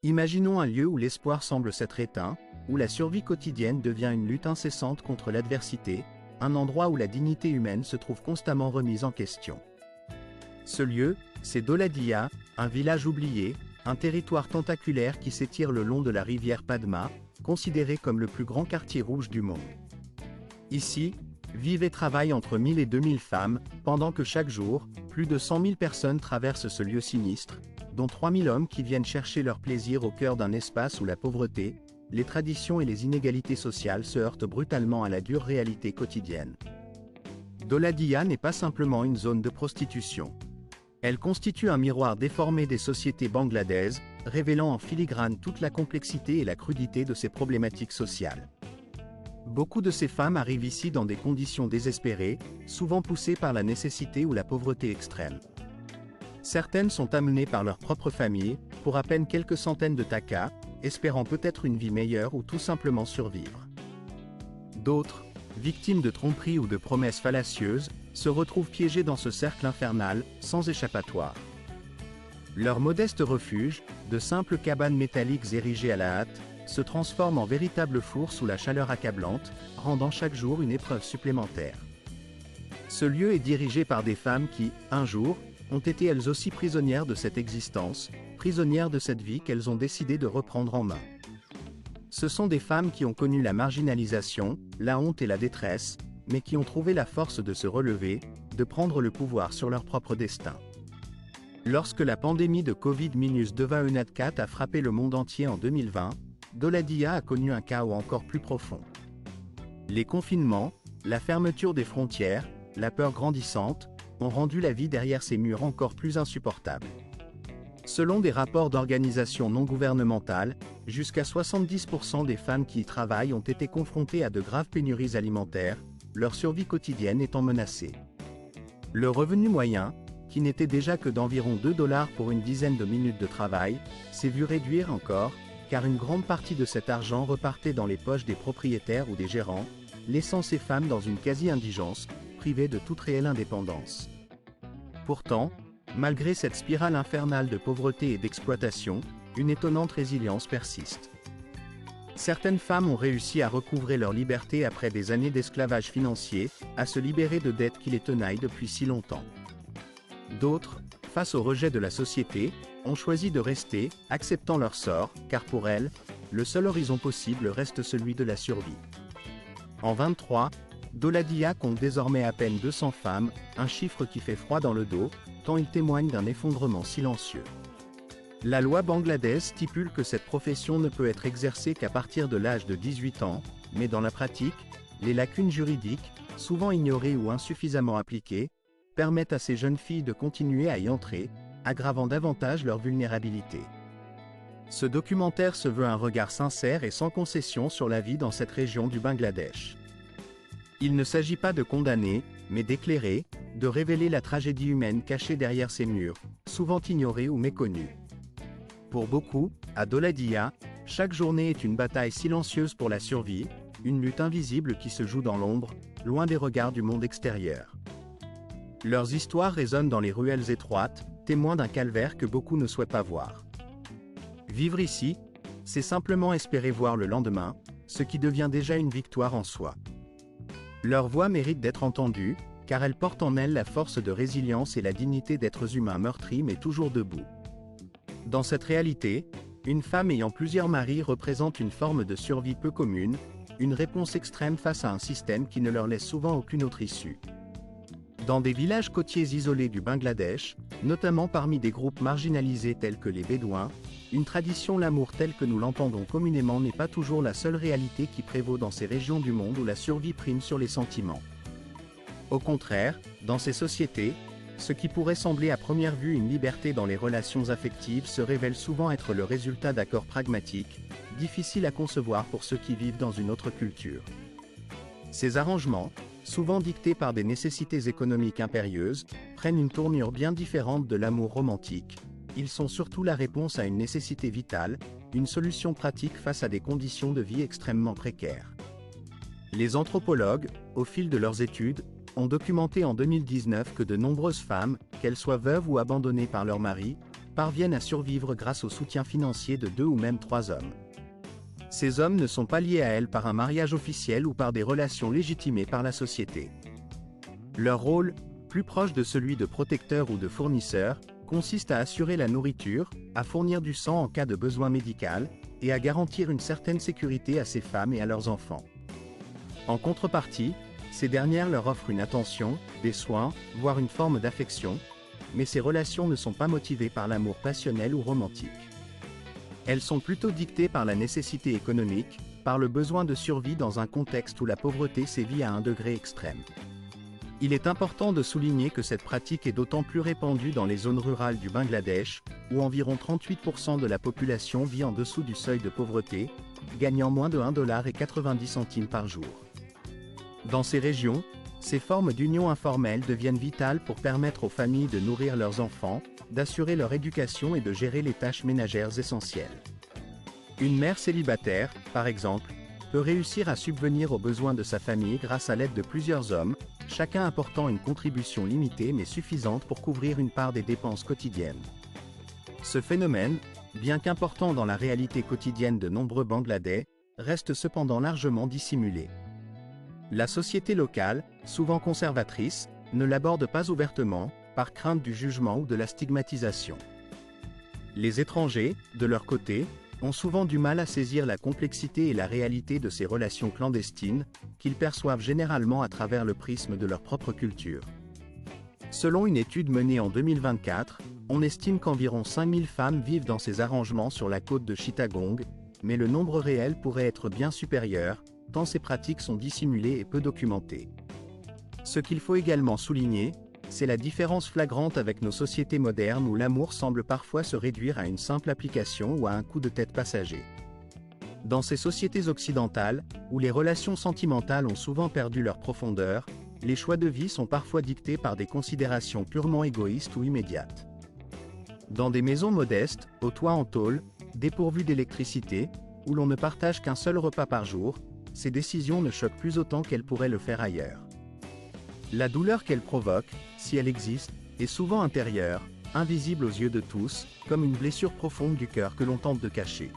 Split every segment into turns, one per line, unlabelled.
Imaginons un lieu où l'espoir semble s'être éteint, où la survie quotidienne devient une lutte incessante contre l'adversité, un endroit où la dignité humaine se trouve constamment remise en question. Ce lieu, c'est Dholadhia, un village oublié, un territoire tentaculaire qui s'étire le long de la rivière Padma, considéré comme le plus grand quartier rouge du monde. Ici, vivent et travaillent entre 1000 et 2000 femmes, pendant que chaque jour, plus de 100 000 personnes traversent ce lieu sinistre, dont 3000 hommes qui viennent chercher leur plaisir au cœur d'un espace où la pauvreté, les traditions et les inégalités sociales se heurtent brutalement à la dure réalité quotidienne. Dholadhia n'est pas simplement une zone de prostitution. Elle constitue un miroir déformé des sociétés bangladaises, révélant en filigrane toute la complexité et la crudité de ces problématiques sociales. Beaucoup de ces femmes arrivent ici dans des conditions désespérées, souvent poussées par la nécessité ou la pauvreté extrême. Certaines sont amenées par leur propre famille, pour à peine quelques centaines de takas, espérant peut-être une vie meilleure ou tout simplement survivre. D'autres, victimes de tromperies ou de promesses fallacieuses, se retrouvent piégées dans ce cercle infernal, sans échappatoire. Leur modeste refuge, de simples cabanes métalliques érigées à la hâte, se transforme en véritable four sous la chaleur accablante, rendant chaque jour une épreuve supplémentaire. Ce lieu est dirigé par des femmes qui, un jour, ont été elles aussi prisonnières de cette existence, prisonnières de cette vie qu'elles ont décidé de reprendre en main. Ce sont des femmes qui ont connu la marginalisation, la honte et la détresse, mais qui ont trouvé la force de se relever, de prendre le pouvoir sur leur propre destin. Lorsque la pandémie de Covid-19 a frappé le monde entier en 2020, Dholadhia a connu un chaos encore plus profond. Les confinements, la fermeture des frontières, la peur grandissante, ont rendu la vie derrière ces murs encore plus insupportable. Selon des rapports d'organisations non gouvernementales, jusqu'à 70% des femmes qui y travaillent ont été confrontées à de graves pénuries alimentaires, leur survie quotidienne étant menacée. Le revenu moyen, qui n'était déjà que d'environ $2 pour une dizaine de minutes de travail, s'est vu réduire encore, car une grande partie de cet argent repartait dans les poches des propriétaires ou des gérants, laissant ces femmes dans une quasi-indigence, privées de toute réelle indépendance. Pourtant, malgré cette spirale infernale de pauvreté et d'exploitation, une étonnante résilience persiste. Certaines femmes ont réussi à recouvrer leur liberté après des années d'esclavage financier, à se libérer de dettes qui les tenaillent depuis si longtemps. D'autres, face au rejet de la société, ont choisi de rester, acceptant leur sort, car pour elles, le seul horizon possible reste celui de la survie. En 23, Dholadhia compte désormais à peine 200 femmes, un chiffre qui fait froid dans le dos, tant il témoigne d'un effondrement silencieux. La loi bangladaise stipule que cette profession ne peut être exercée qu'à partir de l'âge de 18 ans, mais dans la pratique, les lacunes juridiques, souvent ignorées ou insuffisamment appliquées, permettent à ces jeunes filles de continuer à y entrer, aggravant davantage leur vulnérabilité. Ce documentaire se veut un regard sincère et sans concession sur la vie dans cette région du Bangladesh. Il ne s'agit pas de condamner, mais d'éclairer, de révéler la tragédie humaine cachée derrière ces murs, souvent ignorée ou méconnue. Pour beaucoup, à Dholadhia, chaque journée est une bataille silencieuse pour la survie, une lutte invisible qui se joue dans l'ombre, loin des regards du monde extérieur. Leurs histoires résonnent dans les ruelles étroites, témoins d'un calvaire que beaucoup ne souhaitent pas voir. Vivre ici, c'est simplement espérer voir le lendemain, ce qui devient déjà une victoire en soi. Leur voix mérite d'être entendue, car elles portent en elles la force de résilience et la dignité d'êtres humains meurtris mais toujours debout. Dans cette réalité, une femme ayant plusieurs maris représente une forme de survie peu commune, une réponse extrême face à un système qui ne leur laisse souvent aucune autre issue. Dans des villages côtiers isolés du Bangladesh, notamment parmi des groupes marginalisés tels que les Bédouins, une tradition l'amour telle que nous l'entendons communément n'est pas toujours la seule réalité qui prévaut dans ces régions du monde où la survie prime sur les sentiments. Au contraire, dans ces sociétés, ce qui pourrait sembler à première vue une liberté dans les relations affectives se révèle souvent être le résultat d'accords pragmatiques, difficiles à concevoir pour ceux qui vivent dans une autre culture. Ces arrangements, souvent dictés par des nécessités économiques impérieuses, prennent une tournure bien différente de l'amour romantique. Ils sont surtout la réponse à une nécessité vitale, une solution pratique face à des conditions de vie extrêmement précaires. Les anthropologues, au fil de leurs études, ont documenté en 2019 que de nombreuses femmes, qu'elles soient veuves ou abandonnées par leur mari, parviennent à survivre grâce au soutien financier de 2 ou même 3 hommes. Ces hommes ne sont pas liés à elles par un mariage officiel ou par des relations légitimées par la société. Leur rôle, plus proche de celui de protecteur ou de fournisseur, consiste à assurer la nourriture, à fournir du sang en cas de besoin médical, et à garantir une certaine sécurité à ces femmes et à leurs enfants. En contrepartie, ces dernières leur offrent une attention, des soins, voire une forme d'affection, mais ces relations ne sont pas motivées par l'amour passionnel ou romantique. Elles sont plutôt dictées par la nécessité économique, par le besoin de survie dans un contexte où la pauvreté sévit à un degré extrême. Il est important de souligner que cette pratique est d'autant plus répandue dans les zones rurales du Bangladesh, où environ 38% de la population vit en dessous du seuil de pauvreté, gagnant moins de 1,90 $ par jour. Dans ces régions, ces formes d'union informelle deviennent vitales pour permettre aux familles de nourrir leurs enfants, d'assurer leur éducation et de gérer les tâches ménagères essentielles. Une mère célibataire, par exemple, peut réussir à subvenir aux besoins de sa famille grâce à l'aide de plusieurs hommes, chacun apportant une contribution limitée mais suffisante pour couvrir une part des dépenses quotidiennes. Ce phénomène, bien qu'important dans la réalité quotidienne de nombreux Bangladais, reste cependant largement dissimulé. La société locale, souvent conservatrice, ne l'aborde pas ouvertement, par crainte du jugement ou de la stigmatisation. Les étrangers, de leur côté, ont souvent du mal à saisir la complexité et la réalité de ces relations clandestines, qu'ils perçoivent généralement à travers le prisme de leur propre culture. Selon une étude menée en 2024, on estime qu'environ 5000 femmes vivent dans ces arrangements sur la côte de Chittagong, mais le nombre réel pourrait être bien supérieur, tant ces pratiques sont dissimulées et peu documentées. Ce qu'il faut également souligner, c'est la différence flagrante avec nos sociétés modernes où l'amour semble parfois se réduire à une simple application ou à un coup de tête passager. Dans ces sociétés occidentales, où les relations sentimentales ont souvent perdu leur profondeur, les choix de vie sont parfois dictés par des considérations purement égoïstes ou immédiates. Dans des maisons modestes, aux toits en tôle, dépourvues d'électricité, où l'on ne partage qu'un seul repas par jour, ces décisions ne choquent plus autant qu'elles pourraient le faire ailleurs. La douleur qu'elles provoquent, si elle existe, est souvent intérieure, invisible aux yeux de tous, comme une blessure profonde du cœur que l'on tente de cacher.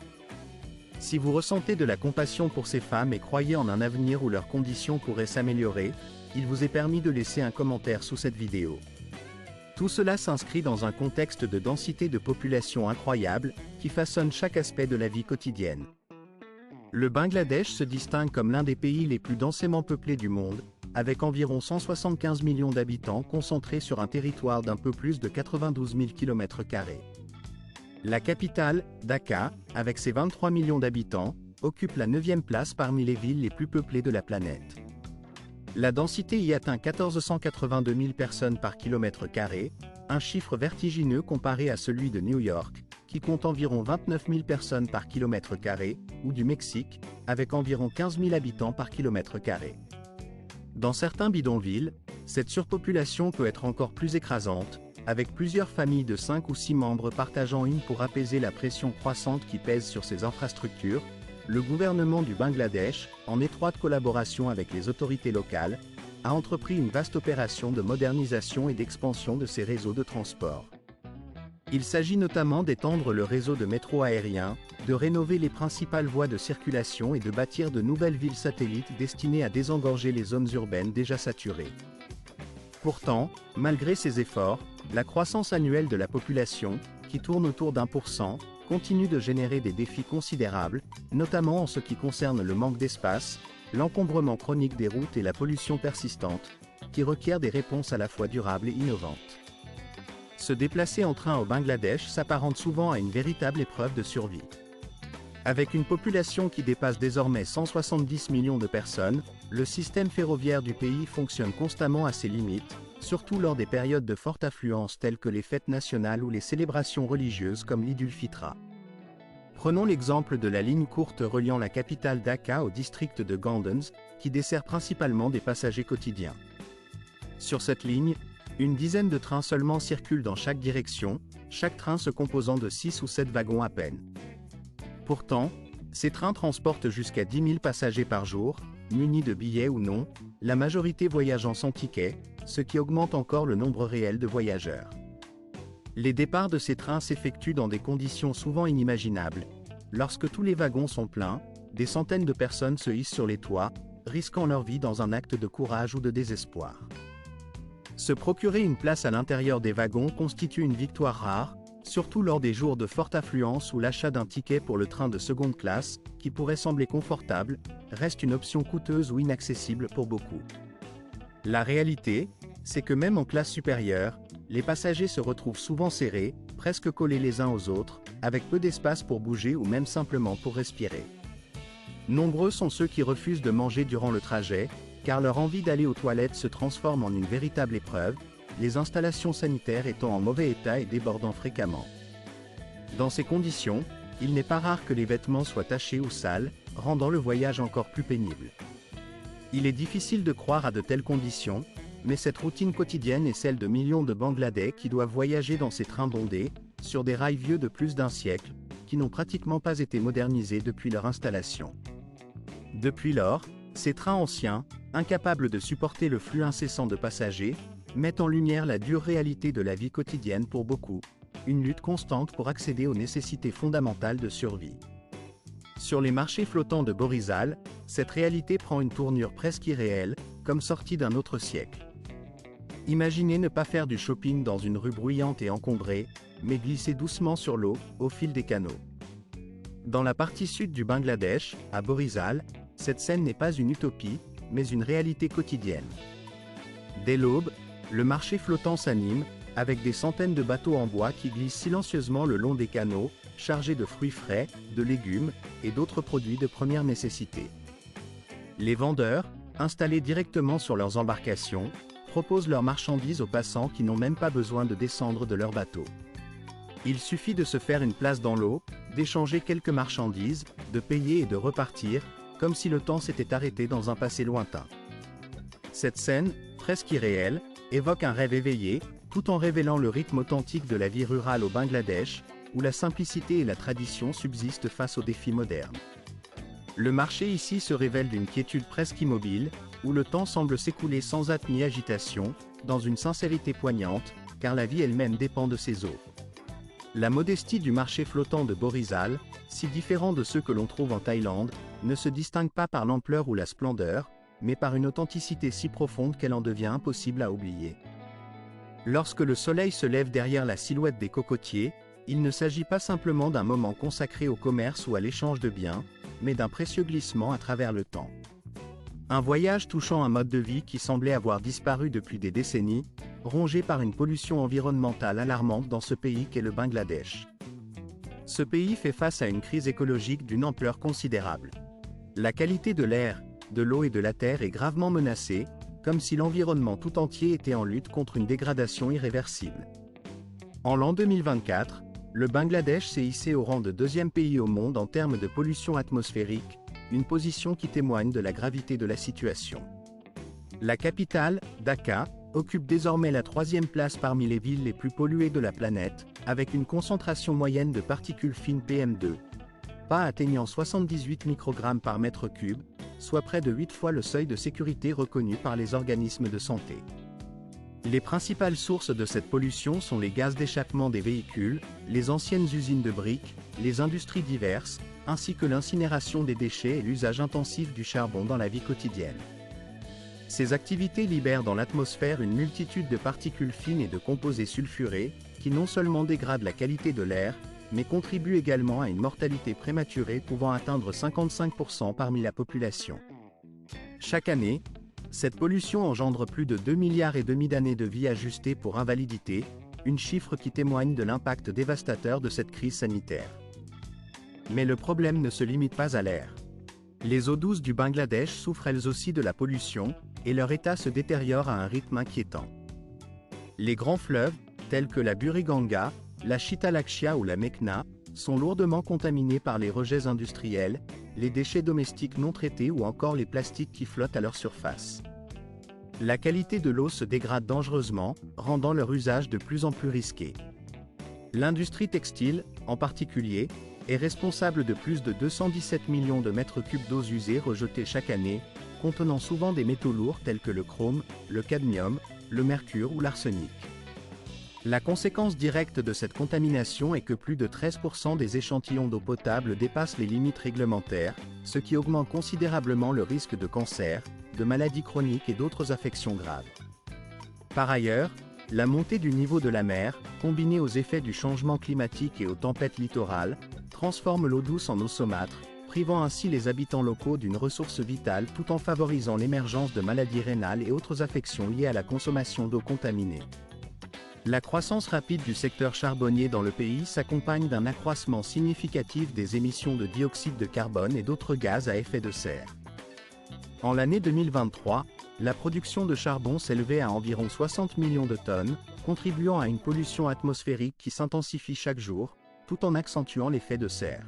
Si vous ressentez de la compassion pour ces femmes et croyez en un avenir où leurs conditions pourraient s'améliorer, il vous est permis de laisser un commentaire sous cette vidéo. Tout cela s'inscrit dans un contexte de densité de population incroyable, qui façonne chaque aspect de la vie quotidienne. Le Bangladesh se distingue comme l'un des pays les plus densément peuplés du monde, avec environ 175 millions d'habitants concentrés sur un territoire d'un peu plus de 92 000 km². La capitale, Dhaka, avec ses 23 millions d'habitants, occupe la 9e place parmi les villes les plus peuplées de la planète. La densité y atteint 1482 000 personnes par km², un chiffre vertigineux comparé à celui de New York, qui compte environ 29 000 personnes par km², ou du Mexique, avec environ 15 000 habitants par km². Dans certains bidonvilles, cette surpopulation peut être encore plus écrasante, avec plusieurs familles de 5 ou 6 membres partageant une pour apaiser la pression croissante qui pèse sur ces infrastructures. Le gouvernement du Bangladesh, en étroite collaboration avec les autorités locales, a entrepris une vaste opération de modernisation et d'expansion de ces réseaux de transport. Il s'agit notamment d'étendre le réseau de métro aérien, de rénover les principales voies de circulation et de bâtir de nouvelles villes satellites destinées à désengorger les zones urbaines déjà saturées. Pourtant, malgré ces efforts, la croissance annuelle de la population, qui tourne autour d'1%, continue de générer des défis considérables, notamment en ce qui concerne le manque d'espace, l'encombrement chronique des routes et la pollution persistante, qui requièrent des réponses à la fois durables et innovantes. Se déplacer en train au Bangladesh s'apparente souvent à une véritable épreuve de survie. Avec une population qui dépasse désormais 170 millions de personnes, le système ferroviaire du pays fonctionne constamment à ses limites, surtout lors des périodes de forte affluence telles que les fêtes nationales ou les célébrations religieuses comme l'Eid ul-Fitra. Prenons l'exemple de la ligne courte reliant la capitale Dhaka au district de Gandens, qui dessert principalement des passagers quotidiens. Sur cette ligne, une dizaine de trains seulement circulent dans chaque direction, chaque train se composant de 6 ou 7 wagons à peine. Pourtant, ces trains transportent jusqu'à 10 000 passagers par jour, munis de billets ou non, la majorité voyageant sans ticket, ce qui augmente encore le nombre réel de voyageurs. Les départs de ces trains s'effectuent dans des conditions souvent inimaginables. Lorsque tous les wagons sont pleins, des centaines de personnes se hissent sur les toits, risquant leur vie dans un acte de courage ou de désespoir. Se procurer une place à l'intérieur des wagons constitue une victoire rare, surtout lors des jours de forte affluence où l'achat d'un ticket pour le train de seconde classe, qui pourrait sembler confortable, reste une option coûteuse ou inaccessible pour beaucoup. La réalité, c'est que même en classe supérieure, les passagers se retrouvent souvent serrés, presque collés les uns aux autres, avec peu d'espace pour bouger ou même simplement pour respirer. Nombreux sont ceux qui refusent de manger durant le trajet, car leur envie d'aller aux toilettes se transforme en une véritable épreuve, les installations sanitaires étant en mauvais état et débordant fréquemment. Dans ces conditions, il n'est pas rare que les vêtements soient tachés ou sales, rendant le voyage encore plus pénible. Il est difficile de croire à de telles conditions, mais cette routine quotidienne est celle de millions de Bangladais qui doivent voyager dans ces trains bondés, sur des rails vieux de plus d'un siècle, qui n'ont pratiquement pas été modernisés depuis leur installation. Depuis lors, ces trains anciens, incapables de supporter le flux incessant de passagers, mettent en lumière la dure réalité de la vie quotidienne pour beaucoup, une lutte constante pour accéder aux nécessités fondamentales de survie. Sur les marchés flottants de Borizal, cette réalité prend une tournure presque irréelle, comme sortie d'un autre siècle. Imaginez ne pas faire du shopping dans une rue bruyante et encombrée, mais glisser doucement sur l'eau, au fil des canaux. Dans la partie sud du Bangladesh, à Borizal, cette scène n'est pas une utopie, mais une réalité quotidienne. Dès l'aube, le marché flottant s'anime, avec des centaines de bateaux en bois qui glissent silencieusement le long des canaux, chargés de fruits frais, de légumes et d'autres produits de première nécessité. Les vendeurs, installés directement sur leurs embarcations, proposent leurs marchandises aux passants qui n'ont même pas besoin de descendre de leur bateau. Il suffit de se faire une place dans l'eau, d'échanger quelques marchandises, de payer et de repartir, comme si le temps s'était arrêté dans un passé lointain. Cette scène, presque irréelle, évoque un rêve éveillé, tout en révélant le rythme authentique de la vie rurale au Bangladesh, où la simplicité et la tradition subsistent face aux défis modernes. Le marché ici se révèle d'une quiétude presque immobile, où le temps semble s'écouler sans hâte ni agitation, dans une sincérité poignante, car la vie elle-même dépend de ses eaux. La modestie du marché flottant de Borizal, si différent de ceux que l'on trouve en Thaïlande, ne se distingue pas par l'ampleur ou la splendeur, mais par une authenticité si profonde qu'elle en devient impossible à oublier. Lorsque le soleil se lève derrière la silhouette des cocotiers, il ne s'agit pas simplement d'un moment consacré au commerce ou à l'échange de biens, mais d'un précieux glissement à travers le temps. Un voyage touchant un mode de vie qui semblait avoir disparu depuis des décennies, rongé par une pollution environnementale alarmante dans ce pays qu'est le Bangladesh. Ce pays fait face à une crise écologique d'une ampleur considérable. La qualité de l'air, de l'eau et de la terre est gravement menacée, comme si l'environnement tout entier était en lutte contre une dégradation irréversible. En l'an 2024, le Bangladesh s'est hissé au rang de deuxième pays au monde en termes de pollution atmosphérique, une position qui témoigne de la gravité de la situation. La capitale, Dhaka, occupe désormais la troisième place parmi les villes les plus polluées de la planète, avec une concentration moyenne de particules fines PM2, pas atteignant 78 microgrammes par mètre cube, soit près de 8 fois le seuil de sécurité reconnu par les organismes de santé. Les principales sources de cette pollution sont les gaz d'échappement des véhicules, les anciennes usines de briques, les industries diverses, ainsi que l'incinération des déchets et l'usage intensif du charbon dans la vie quotidienne. Ces activités libèrent dans l'atmosphère une multitude de particules fines et de composés sulfurés, qui non seulement dégradent la qualité de l'air, mais contribuent également à une mortalité prématurée pouvant atteindre 55% parmi la population. Chaque année, cette pollution engendre plus de 2,5 milliards d'années de vie ajustées pour invalidité, une chiffre qui témoigne de l'impact dévastateur de cette crise sanitaire. Mais le problème ne se limite pas à l'air. Les eaux douces du Bangladesh souffrent elles aussi de la pollution, et leur état se détériore à un rythme inquiétant. Les grands fleuves, tels que la Buriganga, la Shitalakshya ou la Meghna, sont lourdement contaminés par les rejets industriels, les déchets domestiques non traités ou encore les plastiques qui flottent à leur surface. La qualité de l'eau se dégrade dangereusement, rendant leur usage de plus en plus risqué. L'industrie textile, en particulier, est responsable de plus de 217 millions de mètres cubes d'eau usée rejetée chaque année, contenant souvent des métaux lourds tels que le chrome, le cadmium, le mercure ou l'arsenic. La conséquence directe de cette contamination est que plus de 13% des échantillons d'eau potable dépassent les limites réglementaires, ce qui augmente considérablement le risque de cancer, de maladies chroniques et d'autres affections graves. Par ailleurs, la montée du niveau de la mer, combinée aux effets du changement climatique et aux tempêtes littorales, transforme l'eau douce en eau saumâtre, privant ainsi les habitants locaux d'une ressource vitale tout en favorisant l'émergence de maladies rénales et autres affections liées à la consommation d'eau contaminée. La croissance rapide du secteur charbonnier dans le pays s'accompagne d'un accroissement significatif des émissions de dioxyde de carbone et d'autres gaz à effet de serre. En l'année 2023, la production de charbon s'élevait à environ 60 millions de tonnes, contribuant à une pollution atmosphérique qui s'intensifie chaque jour, tout en accentuant l'effet de serre.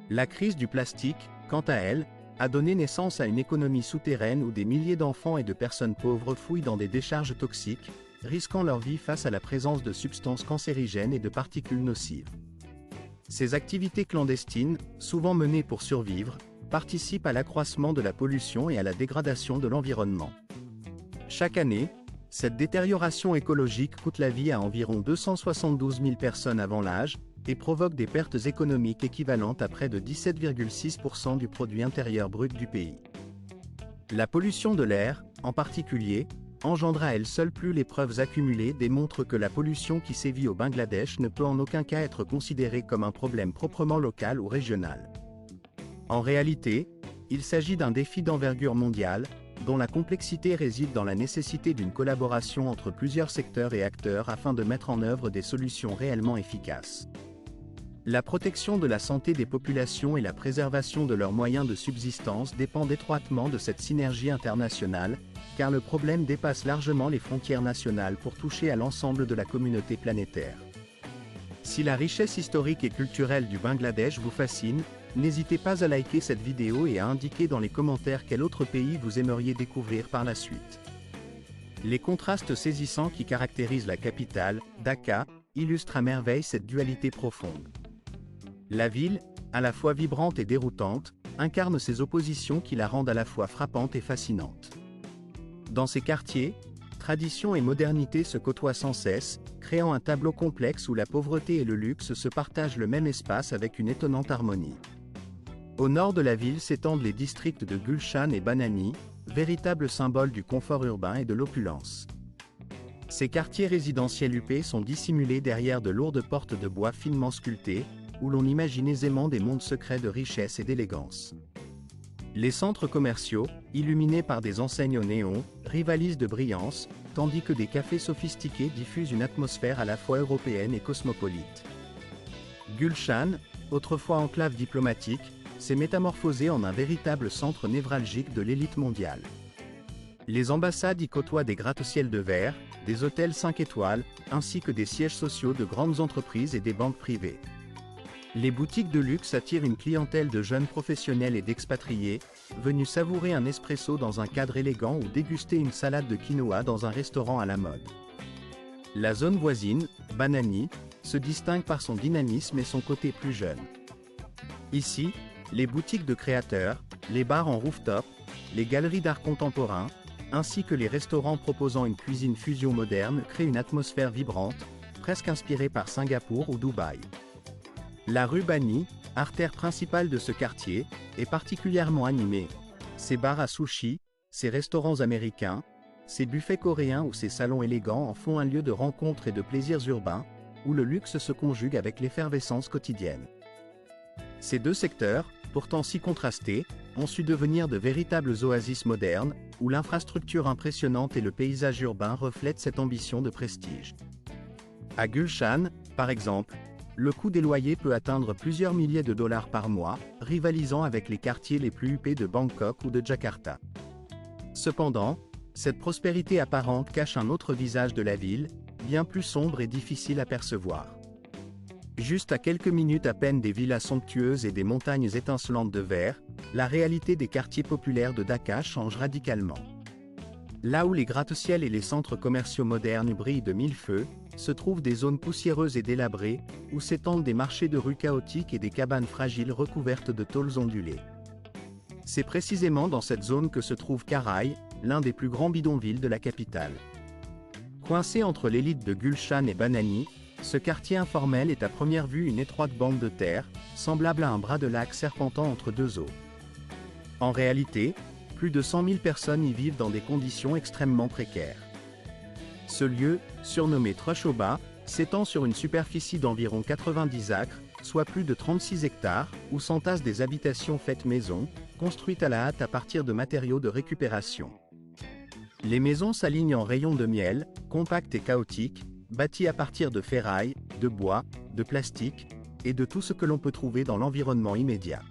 La crise du plastique, quant à elle, a donné naissance à une économie souterraine où des milliers d'enfants et de personnes pauvres fouillent dans des décharges toxiques, risquant leur vie face à la présence de substances cancérigènes et de particules nocives. Ces activités clandestines, souvent menées pour survivre, participent à l'accroissement de la pollution et à la dégradation de l'environnement. Chaque année, cette détérioration écologique coûte la vie à environ 272 000 personnes avant l'âge et provoque des pertes économiques équivalentes à près de 17,6% du produit intérieur brut du pays. La pollution de l'air, en particulier, engendre à elle seule. Plus les preuves accumulées démontrent que la pollution qui sévit au Bangladesh ne peut en aucun cas être considérée comme un problème proprement local ou régional. En réalité, il s'agit d'un défi d'envergure mondiale, dont la complexité réside dans la nécessité d'une collaboration entre plusieurs secteurs et acteurs afin de mettre en œuvre des solutions réellement efficaces. La protection de la santé des populations et la préservation de leurs moyens de subsistance dépendent étroitement de cette synergie internationale, car le problème dépasse largement les frontières nationales pour toucher à l'ensemble de la communauté planétaire. Si la richesse historique et culturelle du Bangladesh vous fascine, n'hésitez pas à liker cette vidéo et à indiquer dans les commentaires quel autre pays vous aimeriez découvrir par la suite. Les contrastes saisissants qui caractérisent la capitale, Dhaka, illustrent à merveille cette dualité profonde. La ville, à la fois vibrante et déroutante, incarne ces oppositions qui la rendent à la fois frappante et fascinante. Dans ces quartiers, tradition et modernité se côtoient sans cesse, créant un tableau complexe où la pauvreté et le luxe se partagent le même espace avec une étonnante harmonie. Au nord de la ville s'étendent les districts de Gulshan et Banani, véritables symboles du confort urbain et de l'opulence. Ces quartiers résidentiels huppés sont dissimulés derrière de lourdes portes de bois finement sculptées, où l'on imagine aisément des mondes secrets de richesse et d'élégance. Les centres commerciaux, illuminés par des enseignes au néon, rivalisent de brillance, tandis que des cafés sophistiqués diffusent une atmosphère à la fois européenne et cosmopolite. Gulshan, autrefois enclave diplomatique, s'est métamorphosé en un véritable centre névralgique de l'élite mondiale. Les ambassades y côtoient des gratte-ciels de verre, des hôtels 5 étoiles, ainsi que des sièges sociaux de grandes entreprises et des banques privées. Les boutiques de luxe attirent une clientèle de jeunes professionnels et d'expatriés, venus savourer un espresso dans un cadre élégant ou déguster une salade de quinoa dans un restaurant à la mode. La zone voisine, Banani, se distingue par son dynamisme et son côté plus jeune. Ici, les boutiques de créateurs, les bars en rooftop, les galeries d'art contemporain, ainsi que les restaurants proposant une cuisine fusion moderne créent une atmosphère vibrante, presque inspirée par Singapour ou Dubaï. La rue Bani, artère principale de ce quartier, est particulièrement animée. Ses bars à sushi, ses restaurants américains, ses buffets coréens ou ses salons élégants en font un lieu de rencontres et de plaisirs urbains, où le luxe se conjugue avec l'effervescence quotidienne. Ces deux secteurs, pourtant si contrastés, ont su devenir de véritables oasis modernes, où l'infrastructure impressionnante et le paysage urbain reflètent cette ambition de prestige. À Gulshan, par exemple, le coût des loyers peut atteindre plusieurs milliers de dollars par mois, rivalisant avec les quartiers les plus huppés de Bangkok ou de Jakarta. Cependant, cette prospérité apparente cache un autre visage de la ville, bien plus sombre et difficile à percevoir. Juste à quelques minutes à peine des villas somptueuses et des montagnes étincelantes de verre, la réalité des quartiers populaires de Dhaka change radicalement. Là où les gratte-ciels et les centres commerciaux modernes brillent de mille feux, se trouvent des zones poussiéreuses et délabrées, où s'étendent des marchés de rue chaotiques et des cabanes fragiles recouvertes de tôles ondulées. C'est précisément dans cette zone que se trouve Karai, l'un des plus grands bidonvilles de la capitale. Coincé entre l'élite de Gulshan et Banani, ce quartier informel est à première vue une étroite bande de terre, semblable à un bras de lac serpentant entre deux eaux. En réalité, plus de 100 000 personnes y vivent dans des conditions extrêmement précaires. Ce lieu, surnommé Trushoba, s'étend sur une superficie d'environ 90 acres, soit plus de 36 hectares, où s'entassent des habitations faites maison, construites à la hâte à partir de matériaux de récupération. Les maisons s'alignent en rayons de miel, compactes et chaotiques, bâties à partir de ferraille, de bois, de plastique, et de tout ce que l'on peut trouver dans l'environnement immédiat.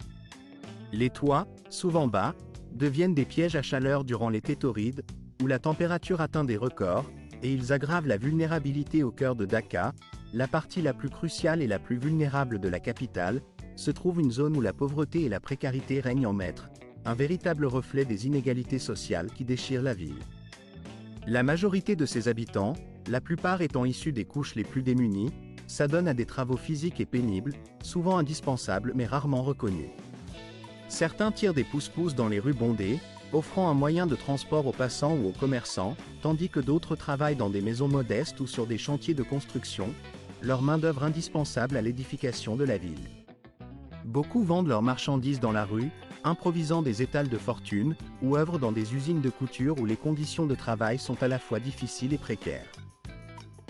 Les toits, souvent bas, deviennent des pièges à chaleur durant l'été torride, où la température atteint des records, et ils aggravent la vulnérabilité au cœur de Dacca, la partie la plus cruciale et la plus vulnérable de la capitale, se trouve une zone où la pauvreté et la précarité règnent en maître, un véritable reflet des inégalités sociales qui déchirent la ville. La majorité de ses habitants, la plupart étant issus des couches les plus démunies, s'adonnent à des travaux physiques et pénibles, souvent indispensables mais rarement reconnus. Certains tirent des pousse-pousse dans les rues bondées, offrant un moyen de transport aux passants ou aux commerçants, tandis que d'autres travaillent dans des maisons modestes ou sur des chantiers de construction, leur main-d'œuvre indispensable à l'édification de la ville. Beaucoup vendent leurs marchandises dans la rue, improvisant des étals de fortune, ou œuvrent dans des usines de couture où les conditions de travail sont à la fois difficiles et précaires.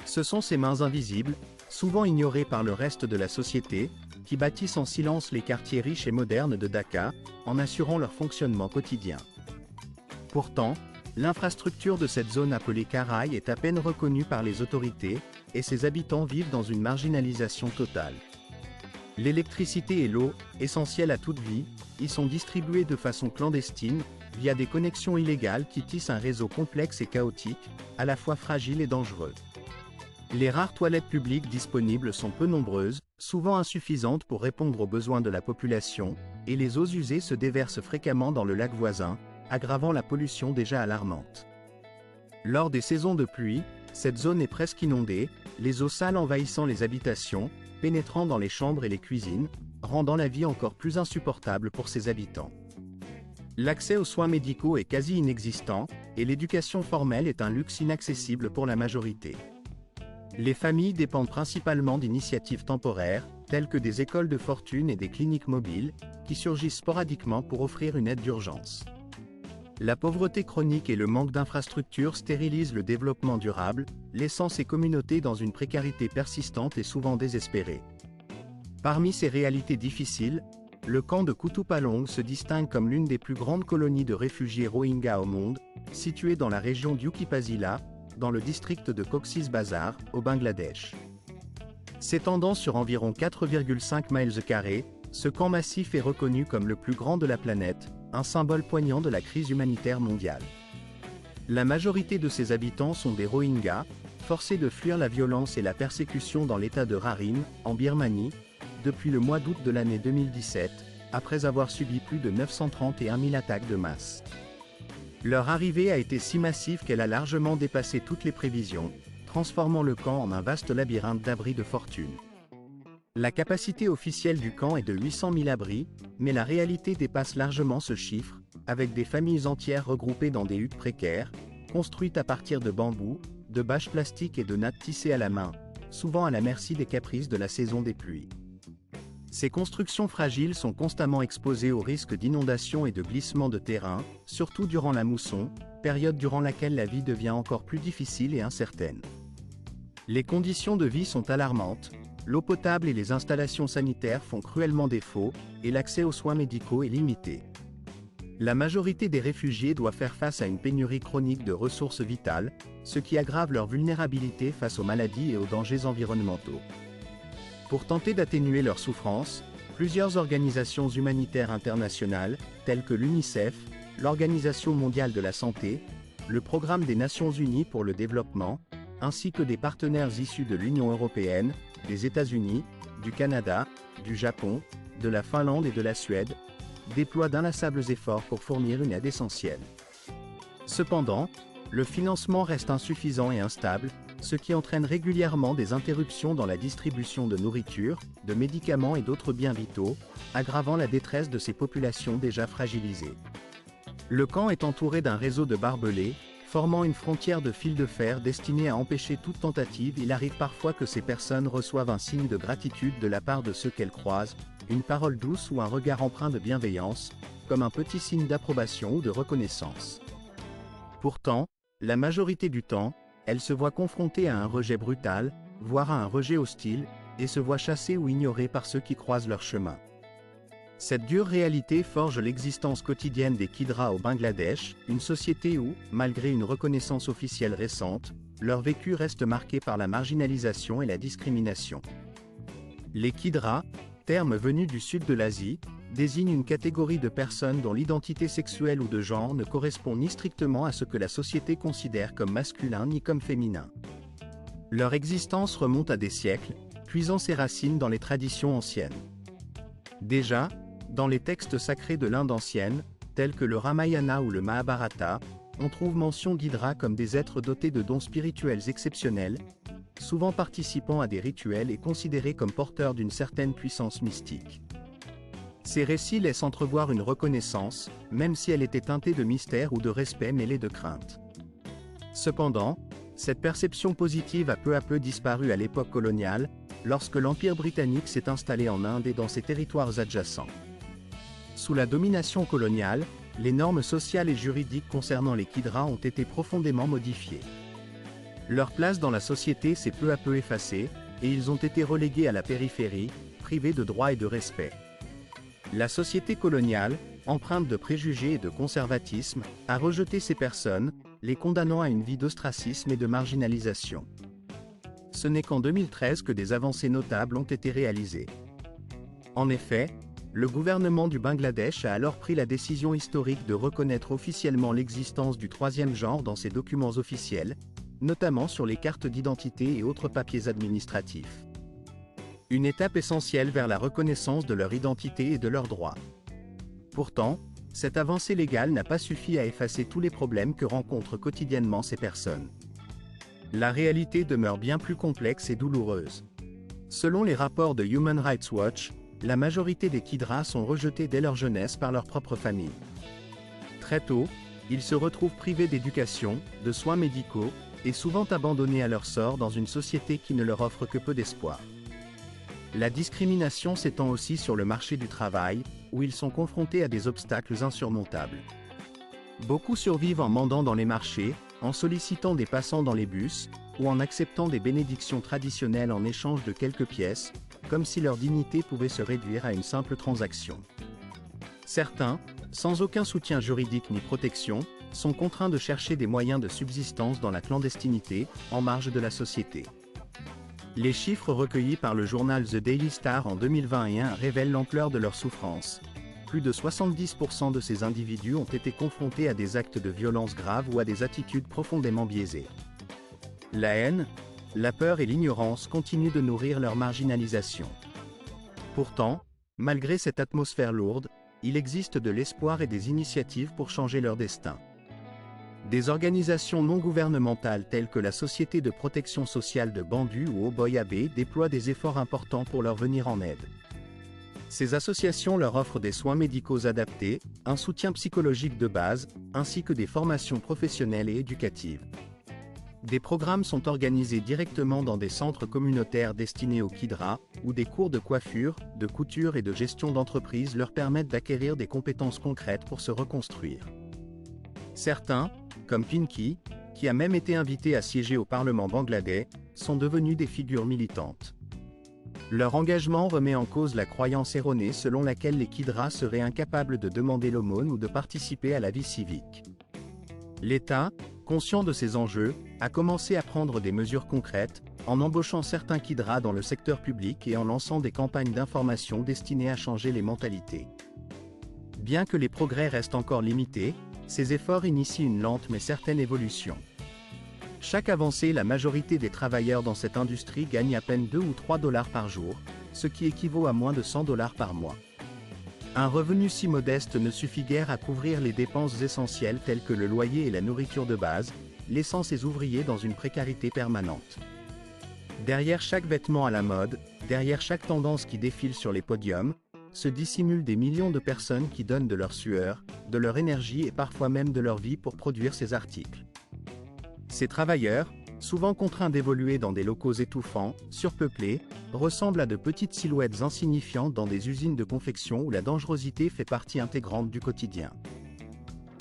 Ce sont ces mains invisibles, souvent ignorées par le reste de la société, qui bâtissent en silence les quartiers riches et modernes de Dacca, en assurant leur fonctionnement quotidien. Pourtant, l'infrastructure de cette zone appelée Karaï est à peine reconnue par les autorités, et ses habitants vivent dans une marginalisation totale. L'électricité et l'eau, essentielles à toute vie, y sont distribuées de façon clandestine, via des connexions illégales qui tissent un réseau complexe et chaotique, à la fois fragile et dangereux. Les rares toilettes publiques disponibles sont peu nombreuses, souvent insuffisantes pour répondre aux besoins de la population, et les eaux usées se déversent fréquemment dans le lac voisin, aggravant la pollution déjà alarmante. Lors des saisons de pluie, cette zone est presque inondée, les eaux sales envahissant les habitations, pénétrant dans les chambres et les cuisines, rendant la vie encore plus insupportable pour ses habitants. L'accès aux soins médicaux est quasi inexistant, et l'éducation formelle est un luxe inaccessible pour la majorité. Les familles dépendent principalement d'initiatives temporaires, telles que des écoles de fortune et des cliniques mobiles, qui surgissent sporadiquement pour offrir une aide d'urgence. La pauvreté chronique et le manque d'infrastructures stérilisent le développement durable, laissant ces communautés dans une précarité persistante et souvent désespérée. Parmi ces réalités difficiles, le camp de Kutupalong se distingue comme l'une des plus grandes colonies de réfugiés Rohingyas au monde, située dans la région d'Ukipazila, dans le district de Cox's Bazar, au Bangladesh. S'étendant sur environ 4,5 miles carrés, ce camp massif est reconnu comme le plus grand de la planète, un symbole poignant de la crise humanitaire mondiale. La majorité de ses habitants sont des Rohingyas, forcés de fuir la violence et la persécution dans l'état de Rakhine, en Birmanie, depuis le mois d'août de l'année 2017, après avoir subi plus de 931 000 attaques de masse. Leur arrivée a été si massive qu'elle a largement dépassé toutes les prévisions, transformant le camp en un vaste labyrinthe d'abris de fortune. La capacité officielle du camp est de 800 000 abris, mais la réalité dépasse largement ce chiffre, avec des familles entières regroupées dans des huttes précaires, construites à partir de bambous, de bâches plastiques et de nattes tissées à la main, souvent à la merci des caprices de la saison des pluies. Ces constructions fragiles sont constamment exposées au risque d'inondation et de glissement de terrain, surtout durant la mousson, période durant laquelle la vie devient encore plus difficile et incertaine. Les conditions de vie sont alarmantes, l'eau potable et les installations sanitaires font cruellement défaut, et l'accès aux soins médicaux est limité. La majorité des réfugiés doit faire face à une pénurie chronique de ressources vitales, ce qui aggrave leur vulnérabilité face aux maladies et aux dangers environnementaux. Pour tenter d'atténuer leurs souffrances, plusieurs organisations humanitaires internationales, telles que l'UNICEF, l'Organisation mondiale de la santé, le Programme des Nations unies pour le développement, ainsi que des partenaires issus de l'Union européenne, des États-Unis, du Canada, du Japon, de la Finlande et de la Suède, déploient d'inlassables efforts pour fournir une aide essentielle. Cependant, le financement reste insuffisant et instable, ce qui entraîne régulièrement des interruptions dans la distribution de nourriture, de médicaments et d'autres biens vitaux, aggravant la détresse de ces populations déjà fragilisées. Le camp est entouré d'un réseau de barbelés, Formant une frontière de fil de fer destinée à empêcher toute tentative, il arrive parfois que ces personnes reçoivent un signe de gratitude de la part de ceux qu'elles croisent, une parole douce ou un regard empreint de bienveillance, comme un petit signe d'approbation ou de reconnaissance. Pourtant, la majorité du temps, elles se voient confrontées à un rejet brutal, voire à un rejet hostile, et se voient chassées ou ignorées par ceux qui croisent leur chemin. Cette dure réalité forge l'existence quotidienne des Kidra au Bangladesh, une société où, malgré une reconnaissance officielle récente, leur vécu reste marqué par la marginalisation et la discrimination. Les Kidra, terme venu du sud de l'Asie, désignent une catégorie de personnes dont l'identité sexuelle ou de genre ne correspond ni strictement à ce que la société considère comme masculin ni comme féminin. Leur existence remonte à des siècles, puisant ses racines dans les traditions anciennes. Déjà, dans les textes sacrés de l'Inde ancienne, tels que le Ramayana ou le Mahabharata, on trouve mention d'Hydra comme des êtres dotés de dons spirituels exceptionnels, souvent participant à des rituels et considérés comme porteurs d'une certaine puissance mystique. Ces récits laissent entrevoir une reconnaissance, même si elle était teintée de mystère ou de respect mêlé de crainte. Cependant, cette perception positive a peu à peu disparu à l'époque coloniale, lorsque l'Empire britannique s'est installé en Inde et dans ses territoires adjacents. Sous la domination coloniale, les normes sociales et juridiques concernant les Kidra ont été profondément modifiées. Leur place dans la société s'est peu à peu effacée, et ils ont été relégués à la périphérie, privés de droits et de respect. La société coloniale, empreinte de préjugés et de conservatisme, a rejeté ces personnes, les condamnant à une vie d'ostracisme et de marginalisation. Ce n'est qu'en 2013 que des avancées notables ont été réalisées. En effet, le gouvernement du Bangladesh a alors pris la décision historique de reconnaître officiellement l'existence du troisième genre dans ses documents officiels, notamment sur les cartes d'identité et autres papiers administratifs. Une étape essentielle vers la reconnaissance de leur identité et de leurs droits. Pourtant, cette avancée légale n'a pas suffi à effacer tous les problèmes que rencontrent quotidiennement ces personnes. La réalité demeure bien plus complexe et douloureuse. Selon les rapports de Human Rights Watch, la majorité des Kidra sont rejetés dès leur jeunesse par leur propre famille. Très tôt, ils se retrouvent privés d'éducation, de soins médicaux, et souvent abandonnés à leur sort dans une société qui ne leur offre que peu d'espoir. La discrimination s'étend aussi sur le marché du travail, où ils sont confrontés à des obstacles insurmontables. Beaucoup survivent en mendiant dans les marchés, en sollicitant des passants dans les bus, ou en acceptant des bénédictions traditionnelles en échange de quelques pièces, comme si leur dignité pouvait se réduire à une simple transaction. Certains, sans aucun soutien juridique ni protection, sont contraints de chercher des moyens de subsistance dans la clandestinité, en marge de la société. Les chiffres recueillis par le journal The Daily Star en 2021 révèlent l'ampleur de leur souffrance. Plus de 70% de ces individus ont été confrontés à des actes de violence graves ou à des attitudes profondément biaisées. La haine, la peur et l'ignorance continuent de nourrir leur marginalisation. Pourtant, malgré cette atmosphère lourde, il existe de l'espoir et des initiatives pour changer leur destin. Des organisations non gouvernementales telles que la Société de protection sociale de Bandu ou Oboyabe déploient des efforts importants pour leur venir en aide. Ces associations leur offrent des soins médicaux adaptés, un soutien psychologique de base, ainsi que des formations professionnelles et éducatives. Des programmes sont organisés directement dans des centres communautaires destinés aux Kidra, où des cours de coiffure, de couture et de gestion d'entreprise leur permettent d'acquérir des compétences concrètes pour se reconstruire. Certains, comme Pinky, qui a même été invité à siéger au Parlement bangladais, sont devenus des figures militantes. Leur engagement remet en cause la croyance erronée selon laquelle les Kidra seraient incapables de demander l'aumône ou de participer à la vie civique. L'État, conscient de ces enjeux, a commencé à prendre des mesures concrètes, en embauchant certains Kidra dans le secteur public et en lançant des campagnes d'information destinées à changer les mentalités. Bien que les progrès restent encore limités, ces efforts initient une lente mais certaine évolution. Chaque avancée, la majorité des travailleurs dans cette industrie gagnent à peine 2 ou 3 dollars par jour, ce qui équivaut à moins de 100 dollars par mois. Un revenu si modeste ne suffit guère à couvrir les dépenses essentielles telles que le loyer et la nourriture de base, laissant ces ouvriers dans une précarité permanente. Derrière chaque vêtement à la mode, derrière chaque tendance qui défile sur les podiums, se dissimulent des millions de personnes qui donnent de leur sueur, de leur énergie et parfois même de leur vie pour produire ces articles. Ces travailleurs, souvent contraints d'évoluer dans des locaux étouffants, surpeuplés, ressemblent à de petites silhouettes insignifiantes dans des usines de confection où la dangerosité fait partie intégrante du quotidien.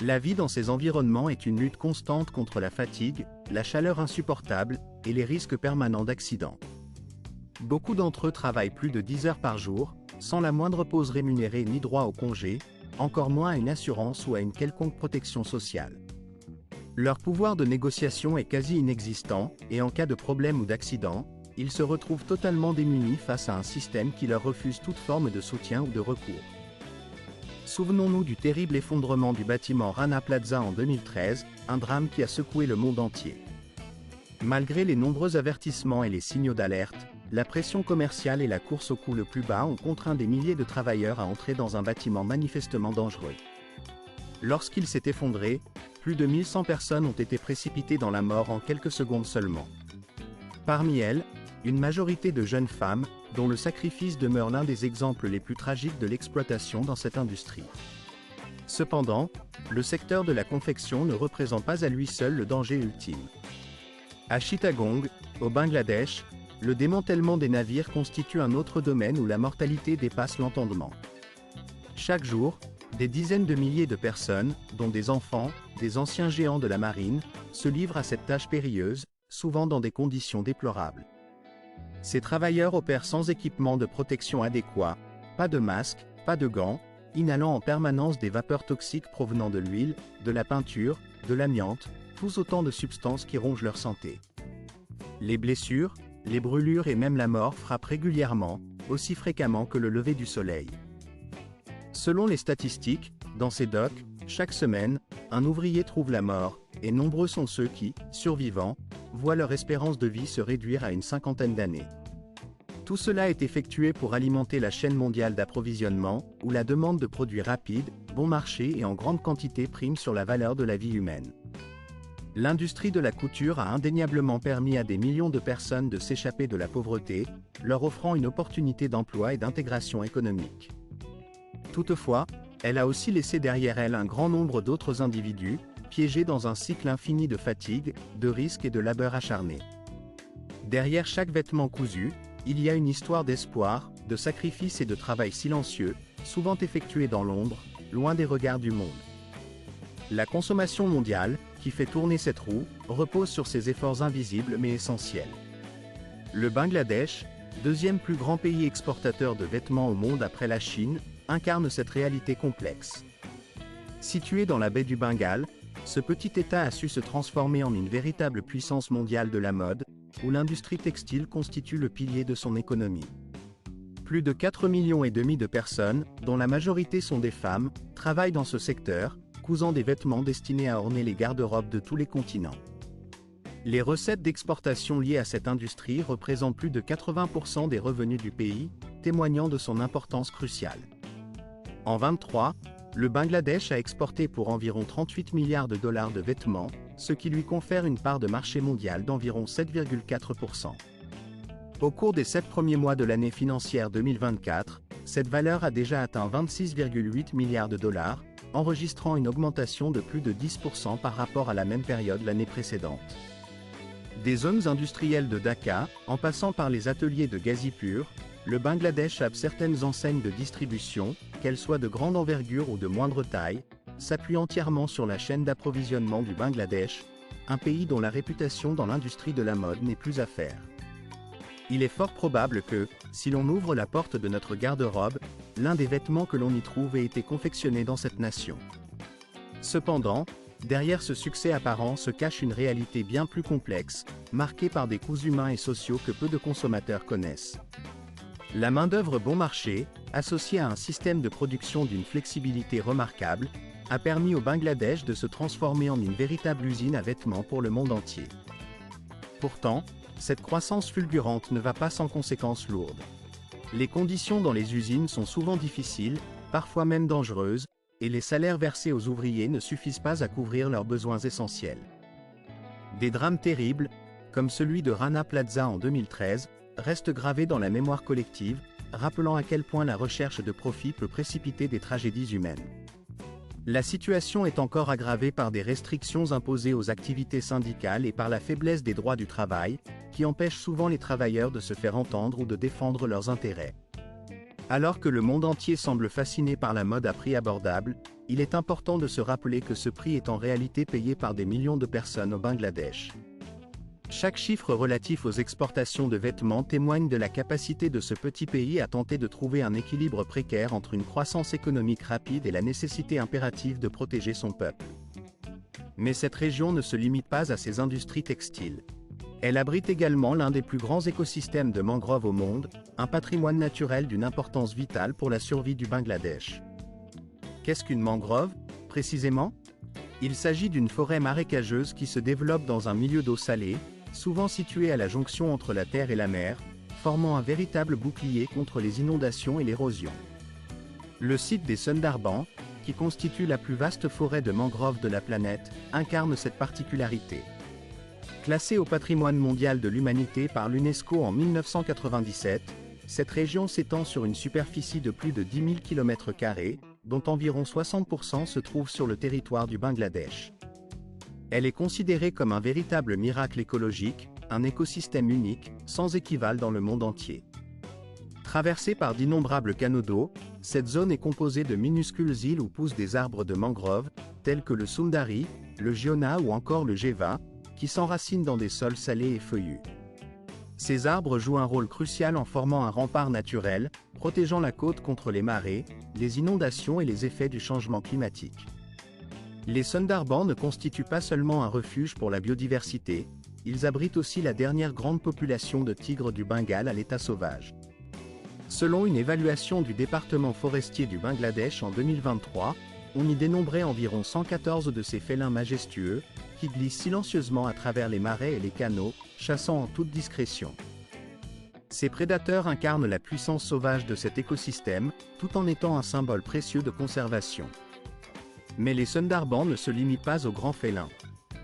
La vie dans ces environnements est une lutte constante contre la fatigue, la chaleur insupportable et les risques permanents d'accidents. Beaucoup d'entre eux travaillent plus de 10 heures par jour, sans la moindre pause rémunérée ni droit au congé, encore moins à une assurance ou à une quelconque protection sociale. Leur pouvoir de négociation est quasi inexistant, et en cas de problème ou d'accident, ils se retrouvent totalement démunis face à un système qui leur refuse toute forme de soutien ou de recours. Souvenons-nous du terrible effondrement du bâtiment Rana Plaza en 2013, un drame qui a secoué le monde entier. Malgré les nombreux avertissements et les signaux d'alerte, la pression commerciale et la course au coût le plus bas ont contraint des milliers de travailleurs à entrer dans un bâtiment manifestement dangereux. Lorsqu'il s'est effondré, plus de 1100 personnes ont été précipitées dans la mort en quelques secondes seulement. Parmi elles, une majorité de jeunes femmes, dont le sacrifice demeure l'un des exemples les plus tragiques de l'exploitation dans cette industrie. Cependant, le secteur de la confection ne représente pas à lui seul le danger ultime. À Chittagong, au Bangladesh, le démantèlement des navires constitue un autre domaine où la mortalité dépasse l'entendement. Chaque jour, des dizaines de milliers de personnes, dont des enfants, des anciens géants de la marine, se livrent à cette tâche périlleuse, souvent dans des conditions déplorables. Ces travailleurs opèrent sans équipement de protection adéquat, pas de masque, pas de gants, inhalant en permanence des vapeurs toxiques provenant de l'huile, de la peinture, de l'amiante, tous autant de substances qui rongent leur santé. Les blessures, les brûlures et même la mort frappent régulièrement, aussi fréquemment que le lever du soleil. Selon les statistiques, dans ces docks, chaque semaine, un ouvrier trouve la mort, et nombreux sont ceux qui, survivants, voient leur espérance de vie se réduire à une cinquantaine d'années. Tout cela est effectué pour alimenter la chaîne mondiale d'approvisionnement, où la demande de produits rapides, bon marché et en grande quantité prime sur la valeur de la vie humaine. L'industrie de la couture a indéniablement permis à des millions de personnes de s'échapper de la pauvreté, leur offrant une opportunité d'emploi et d'intégration économique. Toutefois, elle a aussi laissé derrière elle un grand nombre d'autres individus, piégés dans un cycle infini de fatigue, de risques et de labeur acharné. Derrière chaque vêtement cousu, il y a une histoire d'espoir, de sacrifice et de travail silencieux, souvent effectué dans l'ombre, loin des regards du monde. La consommation mondiale, qui fait tourner cette roue, repose sur ces efforts invisibles mais essentiels. Le Bangladesh, deuxième plus grand pays exportateur de vêtements au monde après la Chine, incarne cette réalité complexe. Situé dans la baie du Bengale, ce petit État a su se transformer en une véritable puissance mondiale de la mode, où l'industrie textile constitue le pilier de son économie. Plus de 4,5 millions de personnes, dont la majorité sont des femmes, travaillent dans ce secteur, cousant des vêtements destinés à orner les garde-robes de tous les continents. Les recettes d'exportation liées à cette industrie représentent plus de 80% des revenus du pays, témoignant de son importance cruciale. En 2023, le Bangladesh a exporté pour environ 38 milliards de dollars de vêtements, ce qui lui confère une part de marché mondial d'environ 7,4%. Au cours des 7 premiers mois de l'année financière 2024, cette valeur a déjà atteint 26,8 milliards de dollars, enregistrant une augmentation de plus de 10% par rapport à la même période l'année précédente. Des zones industrielles de Dhaka, en passant par les ateliers de Ghazipur, le Bangladesh a certaines enseignes de distribution, qu'elles soient de grande envergure ou de moindre taille, s'appuient entièrement sur la chaîne d'approvisionnement du Bangladesh, un pays dont la réputation dans l'industrie de la mode n'est plus à faire. Il est fort probable que, si l'on ouvre la porte de notre garde-robe, l'un des vêtements que l'on y trouve ait été confectionné dans cette nation. Cependant, derrière ce succès apparent se cache une réalité bien plus complexe, marquée par des coûts humains et sociaux que peu de consommateurs connaissent. La main-d'œuvre bon marché, associée à un système de production d'une flexibilité remarquable, a permis au Bangladesh de se transformer en une véritable usine à vêtements pour le monde entier. Pourtant, cette croissance fulgurante ne va pas sans conséquences lourdes. Les conditions dans les usines sont souvent difficiles, parfois même dangereuses, et les salaires versés aux ouvriers ne suffisent pas à couvrir leurs besoins essentiels. Des drames terribles, comme celui de Rana Plaza en 2013, restent gravés dans la mémoire collective, rappelant à quel point la recherche de profit peut précipiter des tragédies humaines. La situation est encore aggravée par des restrictions imposées aux activités syndicales et par la faiblesse des droits du travail, qui empêchent souvent les travailleurs de se faire entendre ou de défendre leurs intérêts. Alors que le monde entier semble fasciné par la mode à prix abordable, il est important de se rappeler que ce prix est en réalité payé par des millions de personnes au Bangladesh. Chaque chiffre relatif aux exportations de vêtements témoigne de la capacité de ce petit pays à tenter de trouver un équilibre précaire entre une croissance économique rapide et la nécessité impérative de protéger son peuple. Mais cette région ne se limite pas à ses industries textiles. Elle abrite également l'un des plus grands écosystèmes de mangroves au monde, un patrimoine naturel d'une importance vitale pour la survie du Bangladesh. Qu'est-ce qu'une mangrove, précisément ? Il s'agit d'une forêt marécageuse qui se développe dans un milieu d'eau salée, souvent située à la jonction entre la terre et la mer, formant un véritable bouclier contre les inondations et l'érosion. Le site des Sundarbans, qui constitue la plus vaste forêt de mangroves de la planète, incarne cette particularité. Classée au patrimoine mondial de l'humanité par l'UNESCO en 1997, cette région s'étend sur une superficie de plus de 10 000 km², dont environ 60% se trouvent sur le territoire du Bangladesh. Elle est considérée comme un véritable miracle écologique, un écosystème unique, sans équivalent dans le monde entier. Traversée par d'innombrables canaux d'eau, cette zone est composée de minuscules îles où poussent des arbres de mangrove, tels que le Sundari, le Giona ou encore le Geva, qui s'enracinent dans des sols salés et feuillus. Ces arbres jouent un rôle crucial en formant un rempart naturel, protégeant la côte contre les marées, les inondations et les effets du changement climatique. Les Sundarbans ne constituent pas seulement un refuge pour la biodiversité, ils abritent aussi la dernière grande population de tigres du Bengale à l'état sauvage. Selon une évaluation du département forestier du Bangladesh en 2023, on y dénombrait environ 114 de ces félins majestueux, qui glissent silencieusement à travers les marais et les canaux, chassant en toute discrétion. Ces prédateurs incarnent la puissance sauvage de cet écosystème, tout en étant un symbole précieux de conservation. Mais les Sundarbans ne se limitent pas aux grands félins.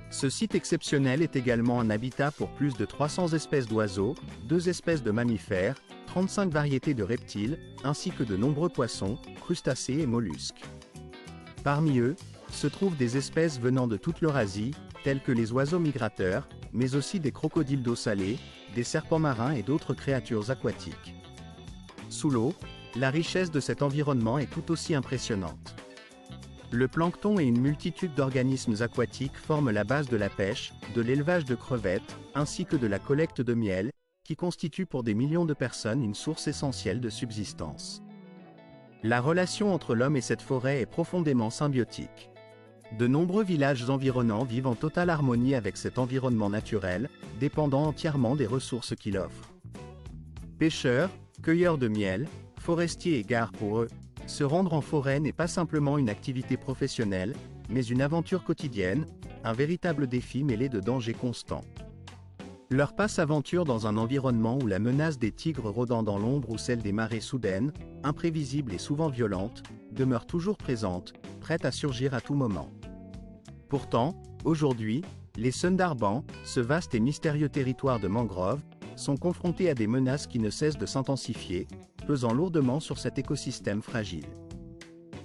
Ce site exceptionnel est également un habitat pour plus de 300 espèces d'oiseaux, 2 espèces de mammifères, 35 variétés de reptiles, ainsi que de nombreux poissons, crustacés et mollusques. Parmi eux, se trouvent des espèces venant de toute l'Eurasie, telles que les oiseaux migrateurs, mais aussi des crocodiles d'eau salée, des serpents marins et d'autres créatures aquatiques. Sous l'eau, la richesse de cet environnement est tout aussi impressionnante. Le plancton et une multitude d'organismes aquatiques forment la base de la pêche, de l'élevage de crevettes, ainsi que de la collecte de miel, qui constitue pour des millions de personnes une source essentielle de subsistance. La relation entre l'homme et cette forêt est profondément symbiotique. De nombreux villages environnants vivent en totale harmonie avec cet environnement naturel, dépendant entièrement des ressources qu'il offre. Pêcheurs, cueilleurs de miel, forestiers et gares pour eux, se rendre en forêt n'est pas simplement une activité professionnelle, mais une aventure quotidienne, un véritable défi mêlé de dangers constants. Leur passe-aventure dans un environnement où la menace des tigres rôdant dans l'ombre ou celle des marées soudaines, imprévisibles et souvent violentes, demeure toujours présente, prête à surgir à tout moment. Pourtant, aujourd'hui, les Sundarbans, ce vaste et mystérieux territoire de mangroves, sont confrontés à des menaces qui ne cessent de s'intensifier, pesant lourdement sur cet écosystème fragile.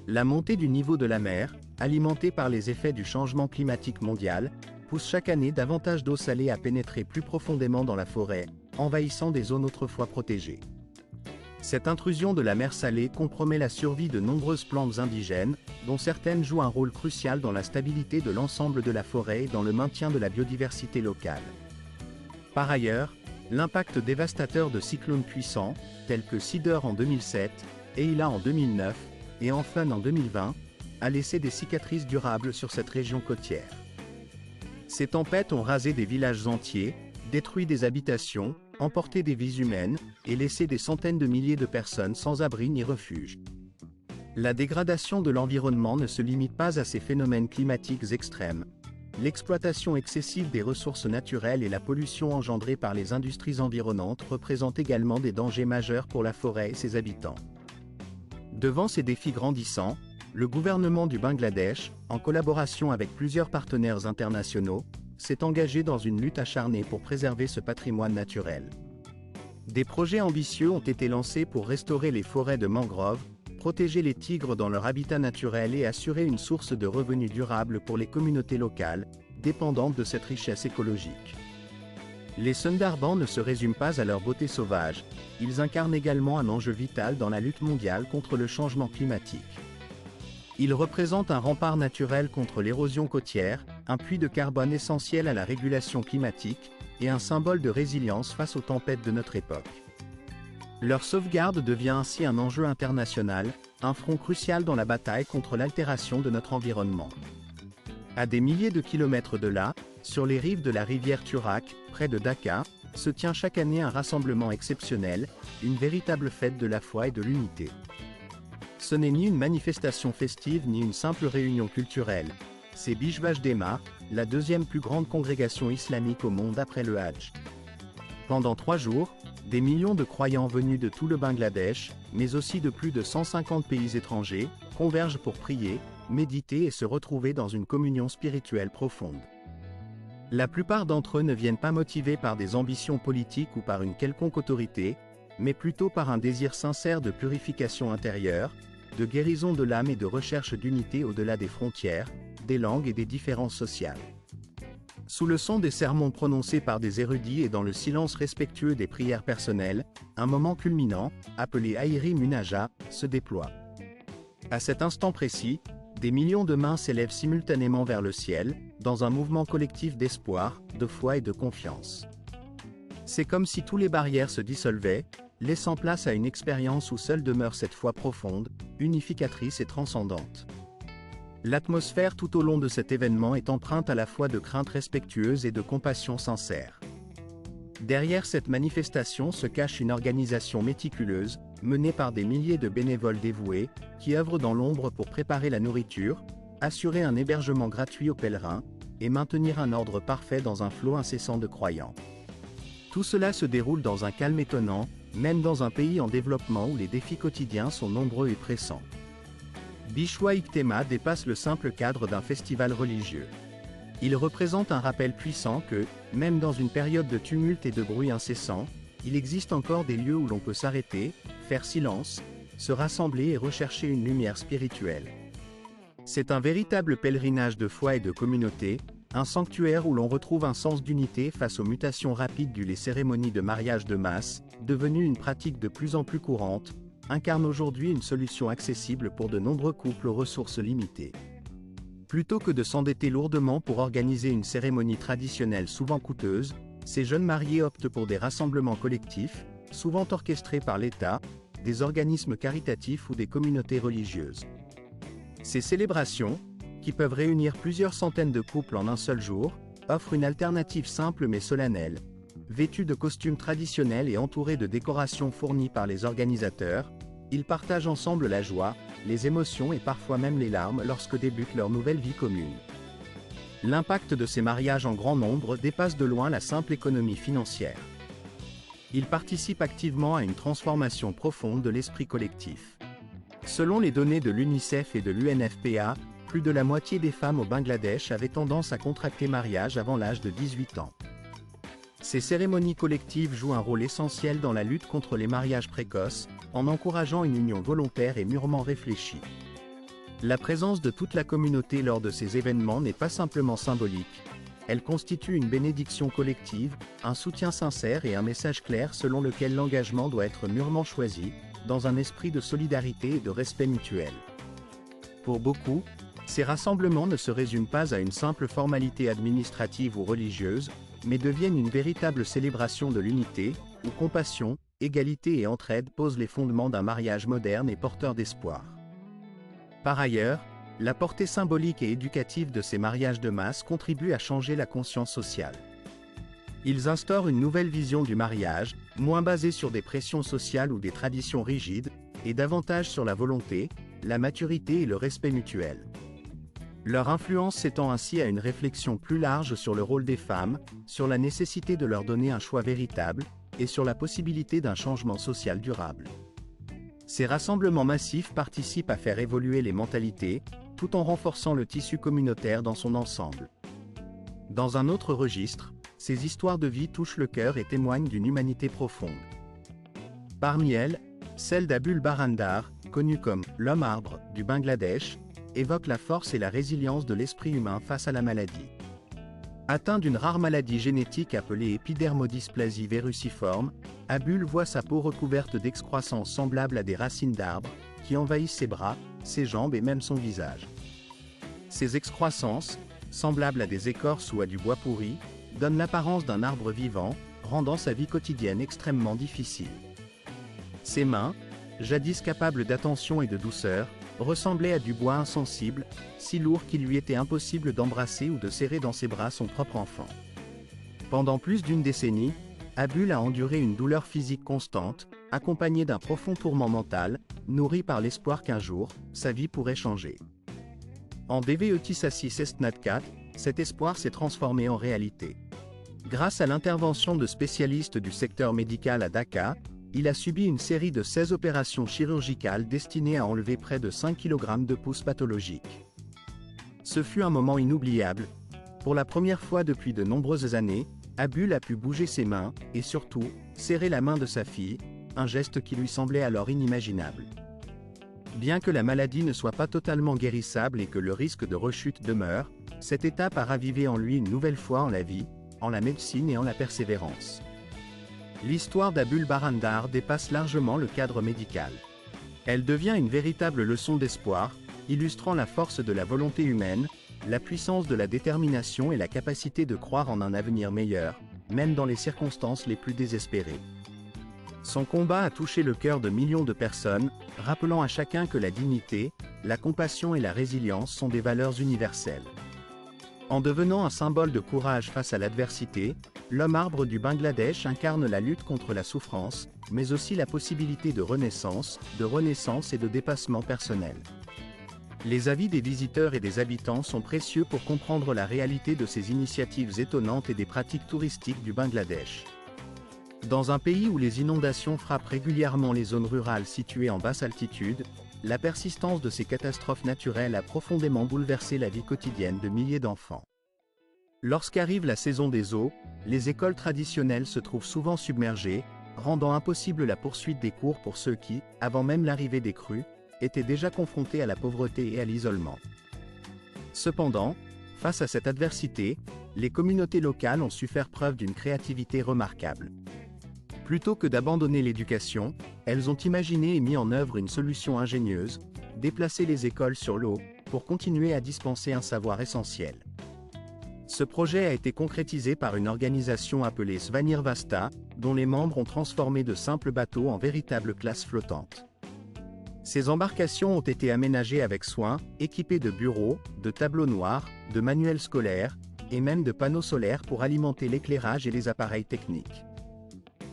La montée du niveau de la mer, alimentée par les effets du changement climatique mondial, pousse chaque année davantage d'eau salée à pénétrer plus profondément dans la forêt, envahissant des zones autrefois protégées. Cette intrusion de la mer salée compromet la survie de nombreuses plantes indigènes, dont certaines jouent un rôle crucial dans la stabilité de l'ensemble de la forêt et dans le maintien de la biodiversité locale. Par ailleurs, l'impact dévastateur de cyclones puissants, tels que Sidr en 2007, Eila en 2009 et Amphan en 2020, a laissé des cicatrices durables sur cette région côtière. Ces tempêtes ont rasé des villages entiers, détruit des habitations, emporté des vies humaines, et laissé des centaines de milliers de personnes sans abri ni refuge. La dégradation de l'environnement ne se limite pas à ces phénomènes climatiques extrêmes. L'exploitation excessive des ressources naturelles et la pollution engendrée par les industries environnantes représentent également des dangers majeurs pour la forêt et ses habitants. Devant ces défis grandissants, le gouvernement du Bangladesh, en collaboration avec plusieurs partenaires internationaux, s'est engagé dans une lutte acharnée pour préserver ce patrimoine naturel. Des projets ambitieux ont été lancés pour restaurer les forêts de mangroves, protéger les tigres dans leur habitat naturel et assurer une source de revenus durable pour les communautés locales, dépendantes de cette richesse écologique. Les Sundarbans ne se résument pas à leur beauté sauvage, ils incarnent également un enjeu vital dans la lutte mondiale contre le changement climatique. Ils représentent un rempart naturel contre l'érosion côtière, un puits de carbone essentiel à la régulation climatique, et un symbole de résilience face aux tempêtes de notre époque. Leur sauvegarde devient ainsi un enjeu international, un front crucial dans la bataille contre l'altération de notre environnement. À des milliers de kilomètres de là, sur les rives de la rivière Turak, près de Dhaka, se tient chaque année un rassemblement exceptionnel, une véritable fête de la foi et de l'unité. Ce n'est ni une manifestation festive ni une simple réunion culturelle. C'est Bish Vajdema, la deuxième plus grande congrégation islamique au monde après le Hajj. Pendant 3 jours, des millions de croyants venus de tout le Bangladesh, mais aussi de plus de 150 pays étrangers, convergent pour prier, méditer et se retrouver dans une communion spirituelle profonde. La plupart d'entre eux ne viennent pas motivés par des ambitions politiques ou par une quelconque autorité, mais plutôt par un désir sincère de purification intérieure, de guérison de l'âme et de recherche d'unité au-delà des frontières, des langues et des différences sociales. Sous le son des sermons prononcés par des érudits et dans le silence respectueux des prières personnelles, un moment culminant, appelé Ahiri Munaja, se déploie. À cet instant précis, des millions de mains s'élèvent simultanément vers le ciel, dans un mouvement collectif d'espoir, de foi et de confiance. C'est comme si toutes les barrières se dissolvaient, laissant place à une expérience où seule demeure cette foi profonde, unificatrice et transcendante. L'atmosphère tout au long de cet événement est empreinte à la fois de crainte respectueuse et de compassion sincère. Derrière cette manifestation se cache une organisation méticuleuse, menée par des milliers de bénévoles dévoués, qui œuvrent dans l'ombre pour préparer la nourriture, assurer un hébergement gratuit aux pèlerins, et maintenir un ordre parfait dans un flot incessant de croyants. Tout cela se déroule dans un calme étonnant, même dans un pays en développement où les défis quotidiens sont nombreux et pressants. Bishwa Iktema dépasse le simple cadre d'un festival religieux. Il représente un rappel puissant que, même dans une période de tumulte et de bruit incessant, il existe encore des lieux où l'on peut s'arrêter, faire silence, se rassembler et rechercher une lumière spirituelle. C'est un véritable pèlerinage de foi et de communauté, un sanctuaire où l'on retrouve un sens d'unité face aux mutations rapides les cérémonies de mariage de masse, devenues une pratique de plus en plus courante, incarne aujourd'hui une solution accessible pour de nombreux couples aux ressources limitées. Plutôt que de s'endetter lourdement pour organiser une cérémonie traditionnelle souvent coûteuse, ces jeunes mariés optent pour des rassemblements collectifs, souvent orchestrés par l'État, des organismes caritatifs ou des communautés religieuses. Ces célébrations, qui peuvent réunir plusieurs centaines de couples en un seul jour, offrent une alternative simple mais solennelle. Vêtus de costumes traditionnels et entourés de décorations fournies par les organisateurs, ils partagent ensemble la joie, les émotions et parfois même les larmes lorsque débute leur nouvelle vie commune. L'impact de ces mariages en grand nombre dépasse de loin la simple économie financière. Ils participent activement à une transformation profonde de l'esprit collectif. Selon les données de l'UNICEF et de l'UNFPA, plus de la moitié des femmes au Bangladesh avaient tendance à contracter mariage avant l'âge de 18 ans. Ces cérémonies collectives jouent un rôle essentiel dans la lutte contre les mariages précoces, en encourageant une union volontaire et mûrement réfléchie. La présence de toute la communauté lors de ces événements n'est pas simplement symbolique, elle constitue une bénédiction collective, un soutien sincère et un message clair selon lequel l'engagement doit être mûrement choisi, dans un esprit de solidarité et de respect mutuel. Pour beaucoup, ces rassemblements ne se résument pas à une simple formalité administrative ou religieuse, mais deviennent une véritable célébration de l'unité, où compassion, égalité et entraide posent les fondements d'un mariage moderne et porteur d'espoir. Par ailleurs, la portée symbolique et éducative de ces mariages de masse contribue à changer la conscience sociale. Ils instaurent une nouvelle vision du mariage, moins basée sur des pressions sociales ou des traditions rigides, et davantage sur la volonté, la maturité et le respect mutuel. Leur influence s'étend ainsi à une réflexion plus large sur le rôle des femmes, sur la nécessité de leur donner un choix véritable, et sur la possibilité d'un changement social durable. Ces rassemblements massifs participent à faire évoluer les mentalités, tout en renforçant le tissu communautaire dans son ensemble. Dans un autre registre, ces histoires de vie touchent le cœur et témoignent d'une humanité profonde. Parmi elles, Celle d'Abul Barandar, connu comme « l'homme-arbre » du Bangladesh, évoque la force et la résilience de l'esprit humain face à la maladie. Atteint d'une rare maladie génétique appelée épidermodysplasie véruciforme, Abul voit sa peau recouverte d'excroissances semblables à des racines d'arbres, qui envahissent ses bras, ses jambes et même son visage. Ces excroissances, semblables à des écorces ou à du bois pourri, donnent l'apparence d'un arbre vivant, rendant sa vie quotidienne extrêmement difficile. Ses mains, jadis capables d'attention et de douceur, ressemblaient à du bois insensible, si lourd qu'il lui était impossible d'embrasser ou de serrer dans ses bras son propre enfant. Pendant plus d'une décennie, Abul a enduré une douleur physique constante, accompagnée d'un profond tourment mental, nourri par l'espoir qu'un jour, sa vie pourrait changer. En Deviotisasi Sestnatkat, cet espoir s'est transformé en réalité. Grâce à l'intervention de spécialistes du secteur médical à Dhaka, il a subi une série de 16 opérations chirurgicales destinées à enlever près de 5 kg de pouces pathologiques. Ce fut un moment inoubliable. Pour la première fois depuis de nombreuses années, Abul a pu bouger ses mains, et surtout, serrer la main de sa fille, un geste qui lui semblait alors inimaginable. Bien que la maladie ne soit pas totalement guérissable et que le risque de rechute demeure, cette étape a ravivé en lui une nouvelle foi en la vie, en la médecine et en la persévérance. L'histoire d'Abul Barandar dépasse largement le cadre médical. Elle devient une véritable leçon d'espoir, illustrant la force de la volonté humaine, la puissance de la détermination et la capacité de croire en un avenir meilleur, même dans les circonstances les plus désespérées. Son combat a touché le cœur de millions de personnes, rappelant à chacun que la dignité, la compassion et la résilience sont des valeurs universelles. En devenant un symbole de courage face à l'adversité, l'homme-arbre du Bangladesh incarne la lutte contre la souffrance, mais aussi la possibilité de renaissance et de dépassement personnel. Les avis des visiteurs et des habitants sont précieux pour comprendre la réalité de ces initiatives étonnantes et des pratiques touristiques du Bangladesh. Dans un pays où les inondations frappent régulièrement les zones rurales situées en basse altitude, la persistance de ces catastrophes naturelles a profondément bouleversé la vie quotidienne de milliers d'enfants. Lorsqu'arrive la saison des eaux, les écoles traditionnelles se trouvent souvent submergées, rendant impossible la poursuite des cours pour ceux qui, avant même l'arrivée des crues, étaient déjà confrontés à la pauvreté et à l'isolement. Cependant, face à cette adversité, les communautés locales ont su faire preuve d'une créativité remarquable. Plutôt que d'abandonner l'éducation, elles ont imaginé et mis en œuvre une solution ingénieuse, déplacer les écoles sur l'eau, pour continuer à dispenser un savoir essentiel. Ce projet a été concrétisé par une organisation appelée Svanirvasta, dont les membres ont transformé de simples bateaux en véritables classes flottantes. Ces embarcations ont été aménagées avec soin, équipées de bureaux, de tableaux noirs, de manuels scolaires, et même de panneaux solaires pour alimenter l'éclairage et les appareils techniques.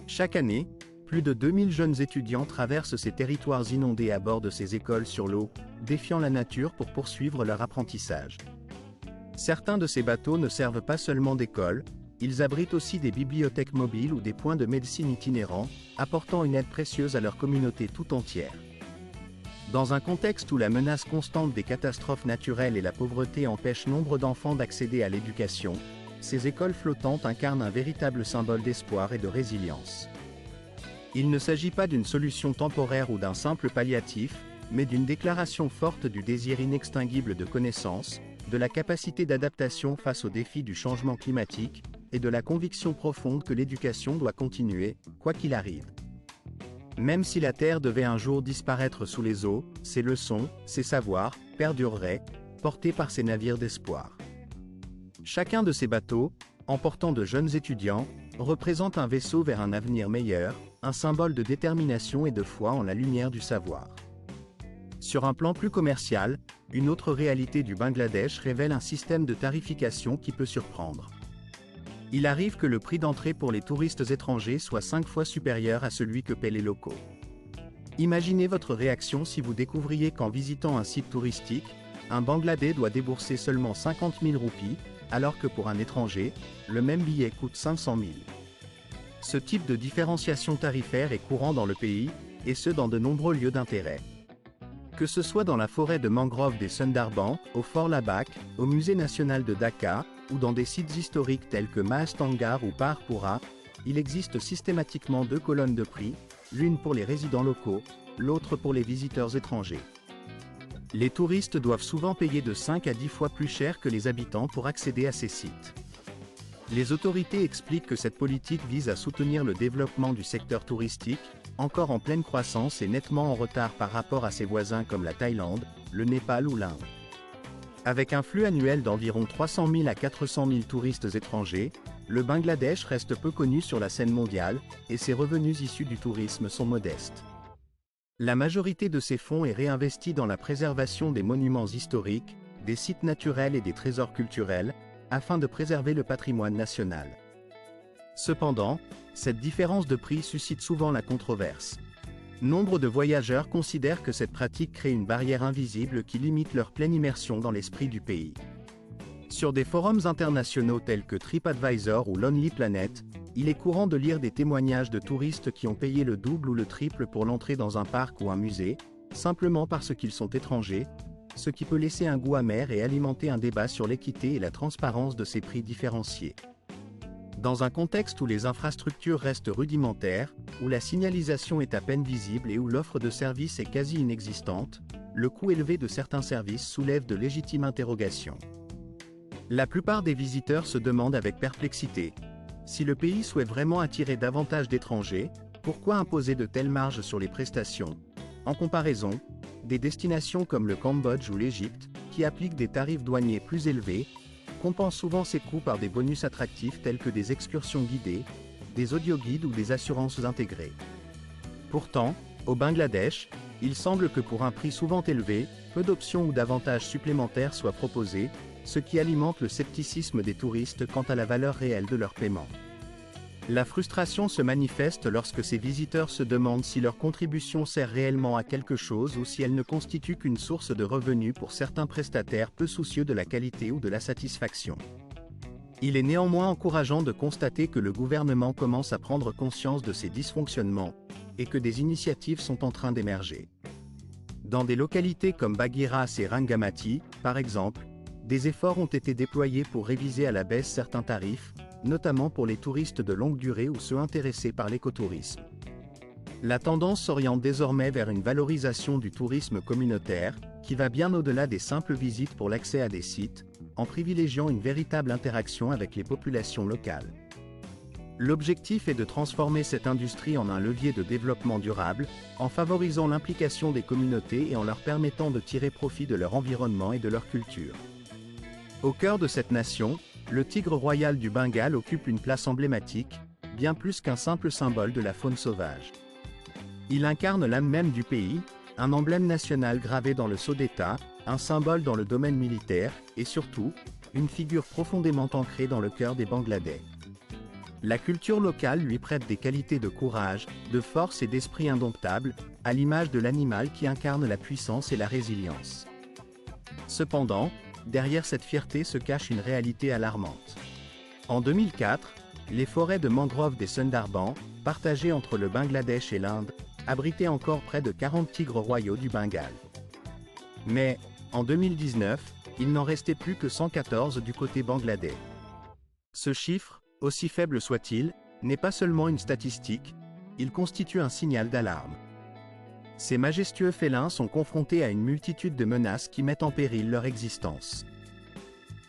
Chaque année, plus de 2000 jeunes étudiants traversent ces territoires inondés à bord de ces écoles sur l'eau, défiant la nature pour poursuivre leur apprentissage. Certains de ces bateaux ne servent pas seulement d'école, ils abritent aussi des bibliothèques mobiles ou des points de médecine itinérants, apportant une aide précieuse à leur communauté tout entière. Dans un contexte où la menace constante des catastrophes naturelles et la pauvreté empêchent nombre d'enfants d'accéder à l'éducation, ces écoles flottantes incarnent un véritable symbole d'espoir et de résilience. Il ne s'agit pas d'une solution temporaire ou d'un simple palliatif, mais d'une déclaration forte du désir inextinguible de connaissance, de la capacité d'adaptation face aux défis du changement climatique, et de la conviction profonde que l'éducation doit continuer, quoi qu'il arrive. Même si la Terre devait un jour disparaître sous les eaux, ses leçons, ses savoirs, perdureraient, portés par ces navires d'espoir. Chacun de ces bateaux, emportant de jeunes étudiants, représente un vaisseau vers un avenir meilleur, un symbole de détermination et de foi en la lumière du savoir. Sur un plan plus commercial, une autre réalité du Bangladesh révèle un système de tarification qui peut surprendre. Il arrive que le prix d'entrée pour les touristes étrangers soit 5 fois supérieur à celui que paient les locaux. Imaginez votre réaction si vous découvriez qu'en visitant un site touristique, un Bangladais doit débourser seulement 50 000 roupies, alors que pour un étranger, le même billet coûte 500 000. Ce type de différenciation tarifaire est courant dans le pays, et ce dans de nombreux lieux d'intérêt. Que ce soit dans la forêt de mangrove des Sundarbans, au Fort Labak, au Musée national de Dhaka, ou dans des sites historiques tels que Mahastangar ou Paharpura, il existe systématiquement 2 colonnes de prix, l'une pour les résidents locaux, l'autre pour les visiteurs étrangers. Les touristes doivent souvent payer de 5 à 10 fois plus cher que les habitants pour accéder à ces sites. Les autorités expliquent que cette politique vise à soutenir le développement du secteur touristique, encore en pleine croissance et nettement en retard par rapport à ses voisins comme la Thaïlande, le Népal ou l'Inde. Avec un flux annuel d'environ 300 000 à 400 000 touristes étrangers, le Bangladesh reste peu connu sur la scène mondiale, et ses revenus issus du tourisme sont modestes. La majorité de ces fonds est réinvestie dans la préservation des monuments historiques, des sites naturels et des trésors culturels, afin de préserver le patrimoine national. Cependant, cette différence de prix suscite souvent la controverse. Nombre de voyageurs considèrent que cette pratique crée une barrière invisible qui limite leur pleine immersion dans l'esprit du pays. Sur des forums internationaux tels que TripAdvisor ou Lonely Planet, il est courant de lire des témoignages de touristes qui ont payé le double ou le triple pour l'entrée dans un parc ou un musée, simplement parce qu'ils sont étrangers, ce qui peut laisser un goût amer et alimenter un débat sur l'équité et la transparence de ces prix différenciés. Dans un contexte où les infrastructures restent rudimentaires, où la signalisation est à peine visible et où l'offre de services est quasi inexistante, le coût élevé de certains services soulève de légitimes interrogations. La plupart des visiteurs se demandent avec perplexité: si le pays souhaite vraiment attirer davantage d'étrangers, pourquoi imposer de telles marges sur les prestations? En comparaison, des destinations comme le Cambodge ou l'Égypte, qui appliquent des tarifs douaniers plus élevés, compensent souvent ces coûts par des bonus attractifs tels que des excursions guidées, des audioguides ou des assurances intégrées. Pourtant, au Bangladesh, il semble que pour un prix souvent élevé, peu d'options ou d'avantages supplémentaires soient proposés, ce qui alimente le scepticisme des touristes quant à la valeur réelle de leur paiement. La frustration se manifeste lorsque ces visiteurs se demandent si leur contribution sert réellement à quelque chose ou si elle ne constitue qu'une source de revenus pour certains prestataires peu soucieux de la qualité ou de la satisfaction. Il est néanmoins encourageant de constater que le gouvernement commence à prendre conscience de ces dysfonctionnements, et que des initiatives sont en train d'émerger. Dans des localités comme Bagheera et Rangamati, par exemple, des efforts ont été déployés pour réviser à la baisse certains tarifs, notamment pour les touristes de longue durée ou ceux intéressés par l'écotourisme. La tendance s'oriente désormais vers une valorisation du tourisme communautaire, qui va bien au-delà des simples visites pour l'accès à des sites, en privilégiant une véritable interaction avec les populations locales. L'objectif est de transformer cette industrie en un levier de développement durable, en favorisant l'implication des communautés et en leur permettant de tirer profit de leur environnement et de leur culture. Au cœur de cette nation, le tigre royal du Bengale occupe une place emblématique, bien plus qu'un simple symbole de la faune sauvage. Il incarne l'âme même du pays, un emblème national gravé dans le sceau d'État, un symbole dans le domaine militaire, et surtout, une figure profondément ancrée dans le cœur des Bangladais. La culture locale lui prête des qualités de courage, de force et d'esprit indomptable, à l'image de l'animal qui incarne la puissance et la résilience. Cependant, derrière cette fierté se cache une réalité alarmante. En 2004, les forêts de mangroves des Sundarbans, partagées entre le Bangladesh et l'Inde, abritaient encore près de 40 tigres royaux du Bengale. Mais, en 2019, il n'en restait plus que 114 du côté bangladais. Ce chiffre, aussi faible soit-il, n'est pas seulement une statistique, il constitue un signal d'alarme. Ces majestueux félins sont confrontés à une multitude de menaces qui mettent en péril leur existence.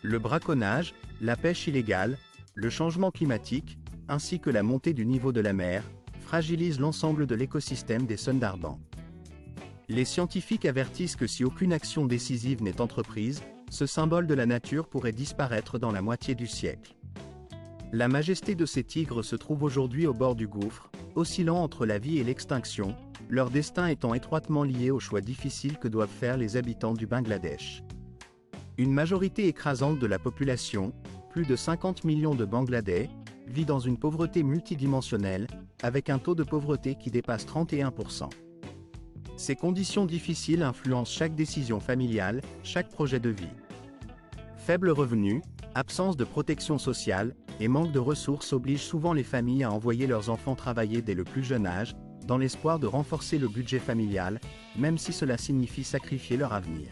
Le braconnage, la pêche illégale, le changement climatique, ainsi que la montée du niveau de la mer, fragilisent l'ensemble de l'écosystème des Sundarbans. Les scientifiques avertissent que si aucune action décisive n'est entreprise, ce symbole de la nature pourrait disparaître dans la moitié du siècle. La majesté de ces tigres se trouve aujourd'hui au bord du gouffre, oscillant entre la vie et l'extinction, leur destin étant étroitement lié aux choix difficiles que doivent faire les habitants du Bangladesh. Une majorité écrasante de la population, plus de 50 millions de Bangladais, vit dans une pauvreté multidimensionnelle, avec un taux de pauvreté qui dépasse 31%. Ces conditions difficiles influencent chaque décision familiale, chaque projet de vie. Faible revenu, absence de protection sociale et manque de ressources obligent souvent les familles à envoyer leurs enfants travailler dès le plus jeune âge, dans l'espoir de renforcer le budget familial, même si cela signifie sacrifier leur avenir.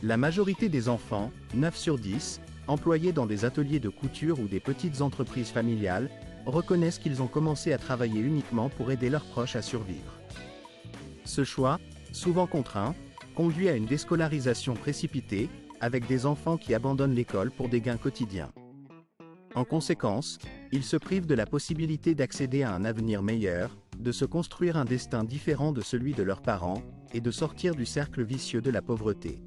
La majorité des enfants, 9 sur 10, employés dans des ateliers de couture ou des petites entreprises familiales, reconnaissent qu'ils ont commencé à travailler uniquement pour aider leurs proches à survivre. Ce choix, souvent contraint, conduit à une déscolarisation précipitée, avec des enfants qui abandonnent l'école pour des gains quotidiens. En conséquence, ils se privent de la possibilité d'accéder à un avenir meilleur, de se construire un destin différent de celui de leurs parents, et de sortir du cercle vicieux de la pauvreté.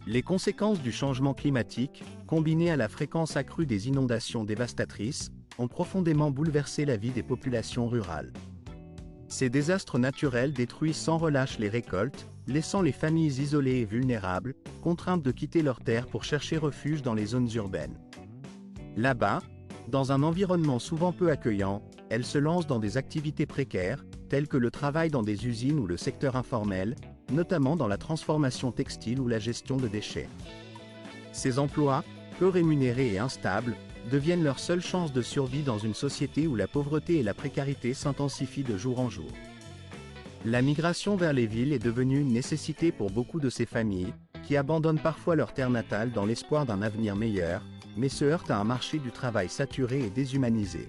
Les conséquences du changement climatique, combinées à la fréquence accrue des inondations dévastatrices, ont profondément bouleversé la vie des populations rurales. Ces désastres naturels détruisent sans relâche les récoltes, laissant les familles isolées et vulnérables, contraintes de quitter leurs terres pour chercher refuge dans les zones urbaines. Là-bas, dans un environnement souvent peu accueillant, elles se lancent dans des activités précaires, telles que le travail dans des usines ou le secteur informel, notamment dans la transformation textile ou la gestion de déchets. Ces emplois, peu rémunérés et instables, deviennent leur seule chance de survie dans une société où la pauvreté et la précarité s'intensifient de jour en jour. La migration vers les villes est devenue une nécessité pour beaucoup de ces familles, qui abandonnent parfois leur terre natale dans l'espoir d'un avenir meilleur, mais se heurtent à un marché du travail saturé et déshumanisé.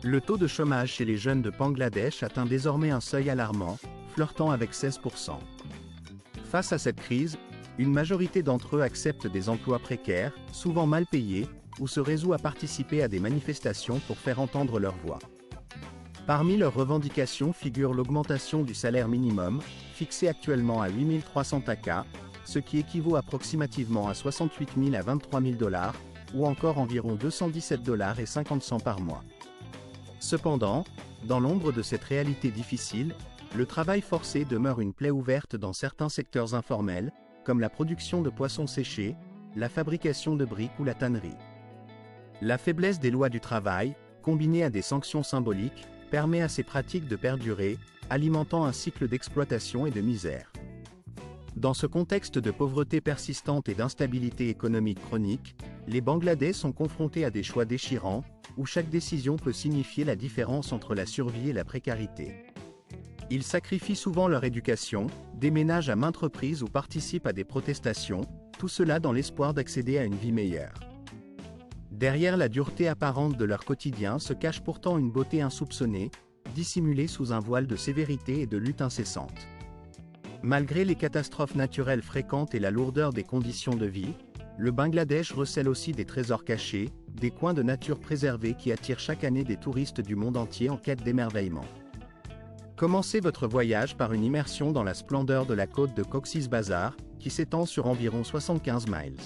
Le taux de chômage chez les jeunes de Bangladesh atteint désormais un seuil alarmant, flirtant avec 16%. Face à cette crise, une majorité d'entre eux acceptent des emplois précaires, souvent mal payés, ou se résout à participer à des manifestations pour faire entendre leur voix. Parmi leurs revendications figure l'augmentation du salaire minimum, fixé actuellement à 8 300 taka, ce qui équivaut approximativement à 68 000 à 23 000 $, ou encore environ 217 $ et 50 cents par mois. Cependant, dans l'ombre de cette réalité difficile, le travail forcé demeure une plaie ouverte dans certains secteurs informels, comme la production de poissons séchés, la fabrication de briques ou la tannerie. La faiblesse des lois du travail, combinée à des sanctions symboliques, permet à ces pratiques de perdurer, alimentant un cycle d'exploitation et de misère. Dans ce contexte de pauvreté persistante et d'instabilité économique chronique, les Bangladais sont confrontés à des choix déchirants, où chaque décision peut signifier la différence entre la survie et la précarité. Ils sacrifient souvent leur éducation, déménagent à maintes reprises ou participent à des protestations, tout cela dans l'espoir d'accéder à une vie meilleure. Derrière la dureté apparente de leur quotidien se cache pourtant une beauté insoupçonnée, dissimulée sous un voile de sévérité et de lutte incessante. Malgré les catastrophes naturelles fréquentes et la lourdeur des conditions de vie, le Bangladesh recèle aussi des trésors cachés, des coins de nature préservés qui attirent chaque année des touristes du monde entier en quête d'émerveillement. Commencez votre voyage par une immersion dans la splendeur de la côte de Cox's Bazar, qui s'étend sur environ 75 miles.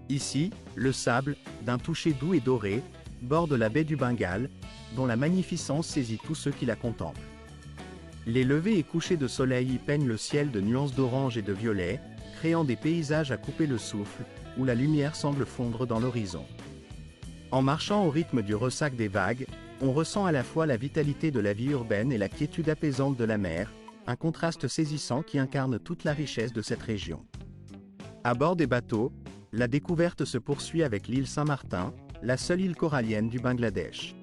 Ici, le sable, d'un toucher doux et doré, borde la baie du Bengale, dont la magnificence saisit tous ceux qui la contemplent. Les levées et couchers de soleil y peignent le ciel de nuances d'orange et de violet, créant des paysages à couper le souffle, où la lumière semble fondre dans l'horizon. En marchant au rythme du ressac des vagues, on ressent à la fois la vitalité de la vie urbaine et la quiétude apaisante de la mer, un contraste saisissant qui incarne toute la richesse de cette région. À bord des bateaux, la découverte se poursuit avec l'île Saint-Martin, la seule île corallienne du Bangladesh.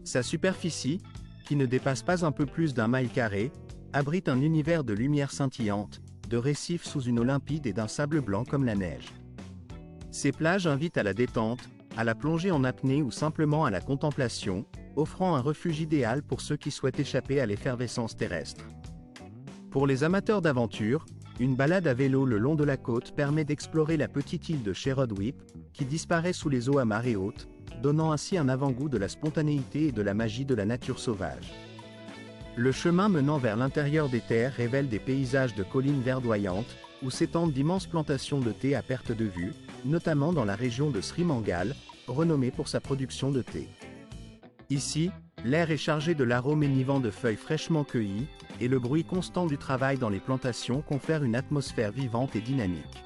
Sa superficie, qui ne dépasse pas un peu plus d'1 mile carré, abrite un univers de lumière scintillante, de récifs sous une eau limpide et d'un sable blanc comme la neige. Ces plages invitent à la détente, à la plongée en apnée ou simplement à la contemplation, offrant un refuge idéal pour ceux qui souhaitent échapper à l'effervescence terrestre. Pour les amateurs d'aventure, une balade à vélo le long de la côte permet d'explorer la petite île de Sherodwip, qui disparaît sous les eaux à marée haute, donnant ainsi un avant-goût de la spontanéité et de la magie de la nature sauvage. Le chemin menant vers l'intérieur des terres révèle des paysages de collines verdoyantes, où s'étendent d'immenses plantations de thé à perte de vue, notamment dans la région de Sri Mangal, renommée pour sa production de thé. Ici, l'air est chargé de l'arôme énivant de feuilles fraîchement cueillies, et le bruit constant du travail dans les plantations confère une atmosphère vivante et dynamique.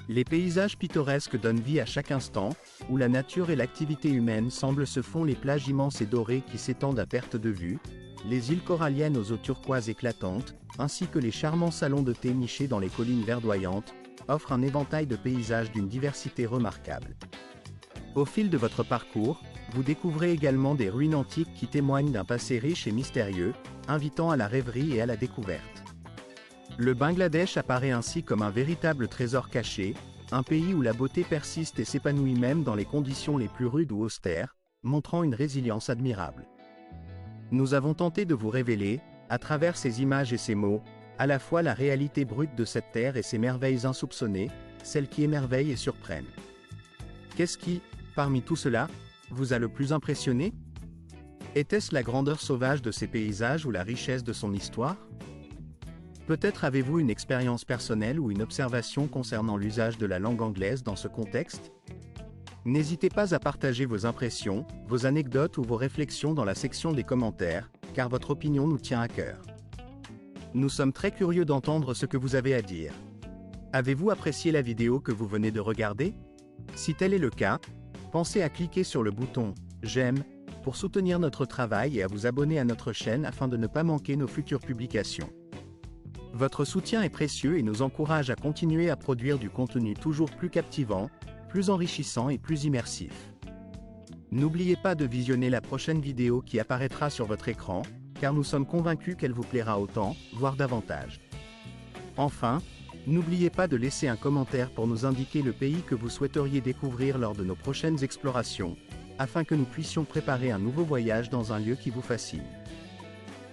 Les paysages pittoresques donnent vie à chaque instant, où la nature et l'activité humaine semblent se fondre. Les plages immenses et dorées qui s'étendent à perte de vue, les îles coralliennes aux eaux turquoises éclatantes, ainsi que les charmants salons de thé nichés dans les collines verdoyantes, offrent un éventail de paysages d'une diversité remarquable. Au fil de votre parcours, vous découvrez également des ruines antiques qui témoignent d'un passé riche et mystérieux, invitant à la rêverie et à la découverte. Le Bangladesh apparaît ainsi comme un véritable trésor caché, un pays où la beauté persiste et s'épanouit même dans les conditions les plus rudes ou austères, montrant une résilience admirable. Nous avons tenté de vous révéler, à travers ces images et ces mots, à la fois la réalité brute de cette terre et ses merveilles insoupçonnées, celles qui émerveillent et surprennent. Qu'est-ce qui, parmi tout cela, vous a le plus impressionné? Était-ce la grandeur sauvage de ces paysages ou la richesse de son histoire? Peut-être avez-vous une expérience personnelle ou une observation concernant l'usage de la langue anglaise dans ce contexte? N'hésitez pas à partager vos impressions, vos anecdotes ou vos réflexions dans la section des commentaires, car votre opinion nous tient à cœur. Nous sommes très curieux d'entendre ce que vous avez à dire. Avez-vous apprécié la vidéo que vous venez de regarder? Si tel est le cas, pensez à cliquer sur le bouton « J'aime » pour soutenir notre travail et à vous abonner à notre chaîne afin de ne pas manquer nos futures publications. Votre soutien est précieux et nous encourage à continuer à produire du contenu toujours plus captivant, plus enrichissant et plus immersif. N'oubliez pas de visionner la prochaine vidéo qui apparaîtra sur votre écran, car nous sommes convaincus qu'elle vous plaira autant, voire davantage. Enfin, n'oubliez pas de laisser un commentaire pour nous indiquer le pays que vous souhaiteriez découvrir lors de nos prochaines explorations, afin que nous puissions préparer un nouveau voyage dans un lieu qui vous fascine.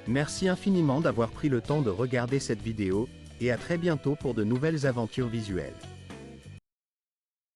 Merci infiniment d'avoir pris le temps de regarder cette vidéo, et à très bientôt pour de nouvelles aventures visuelles.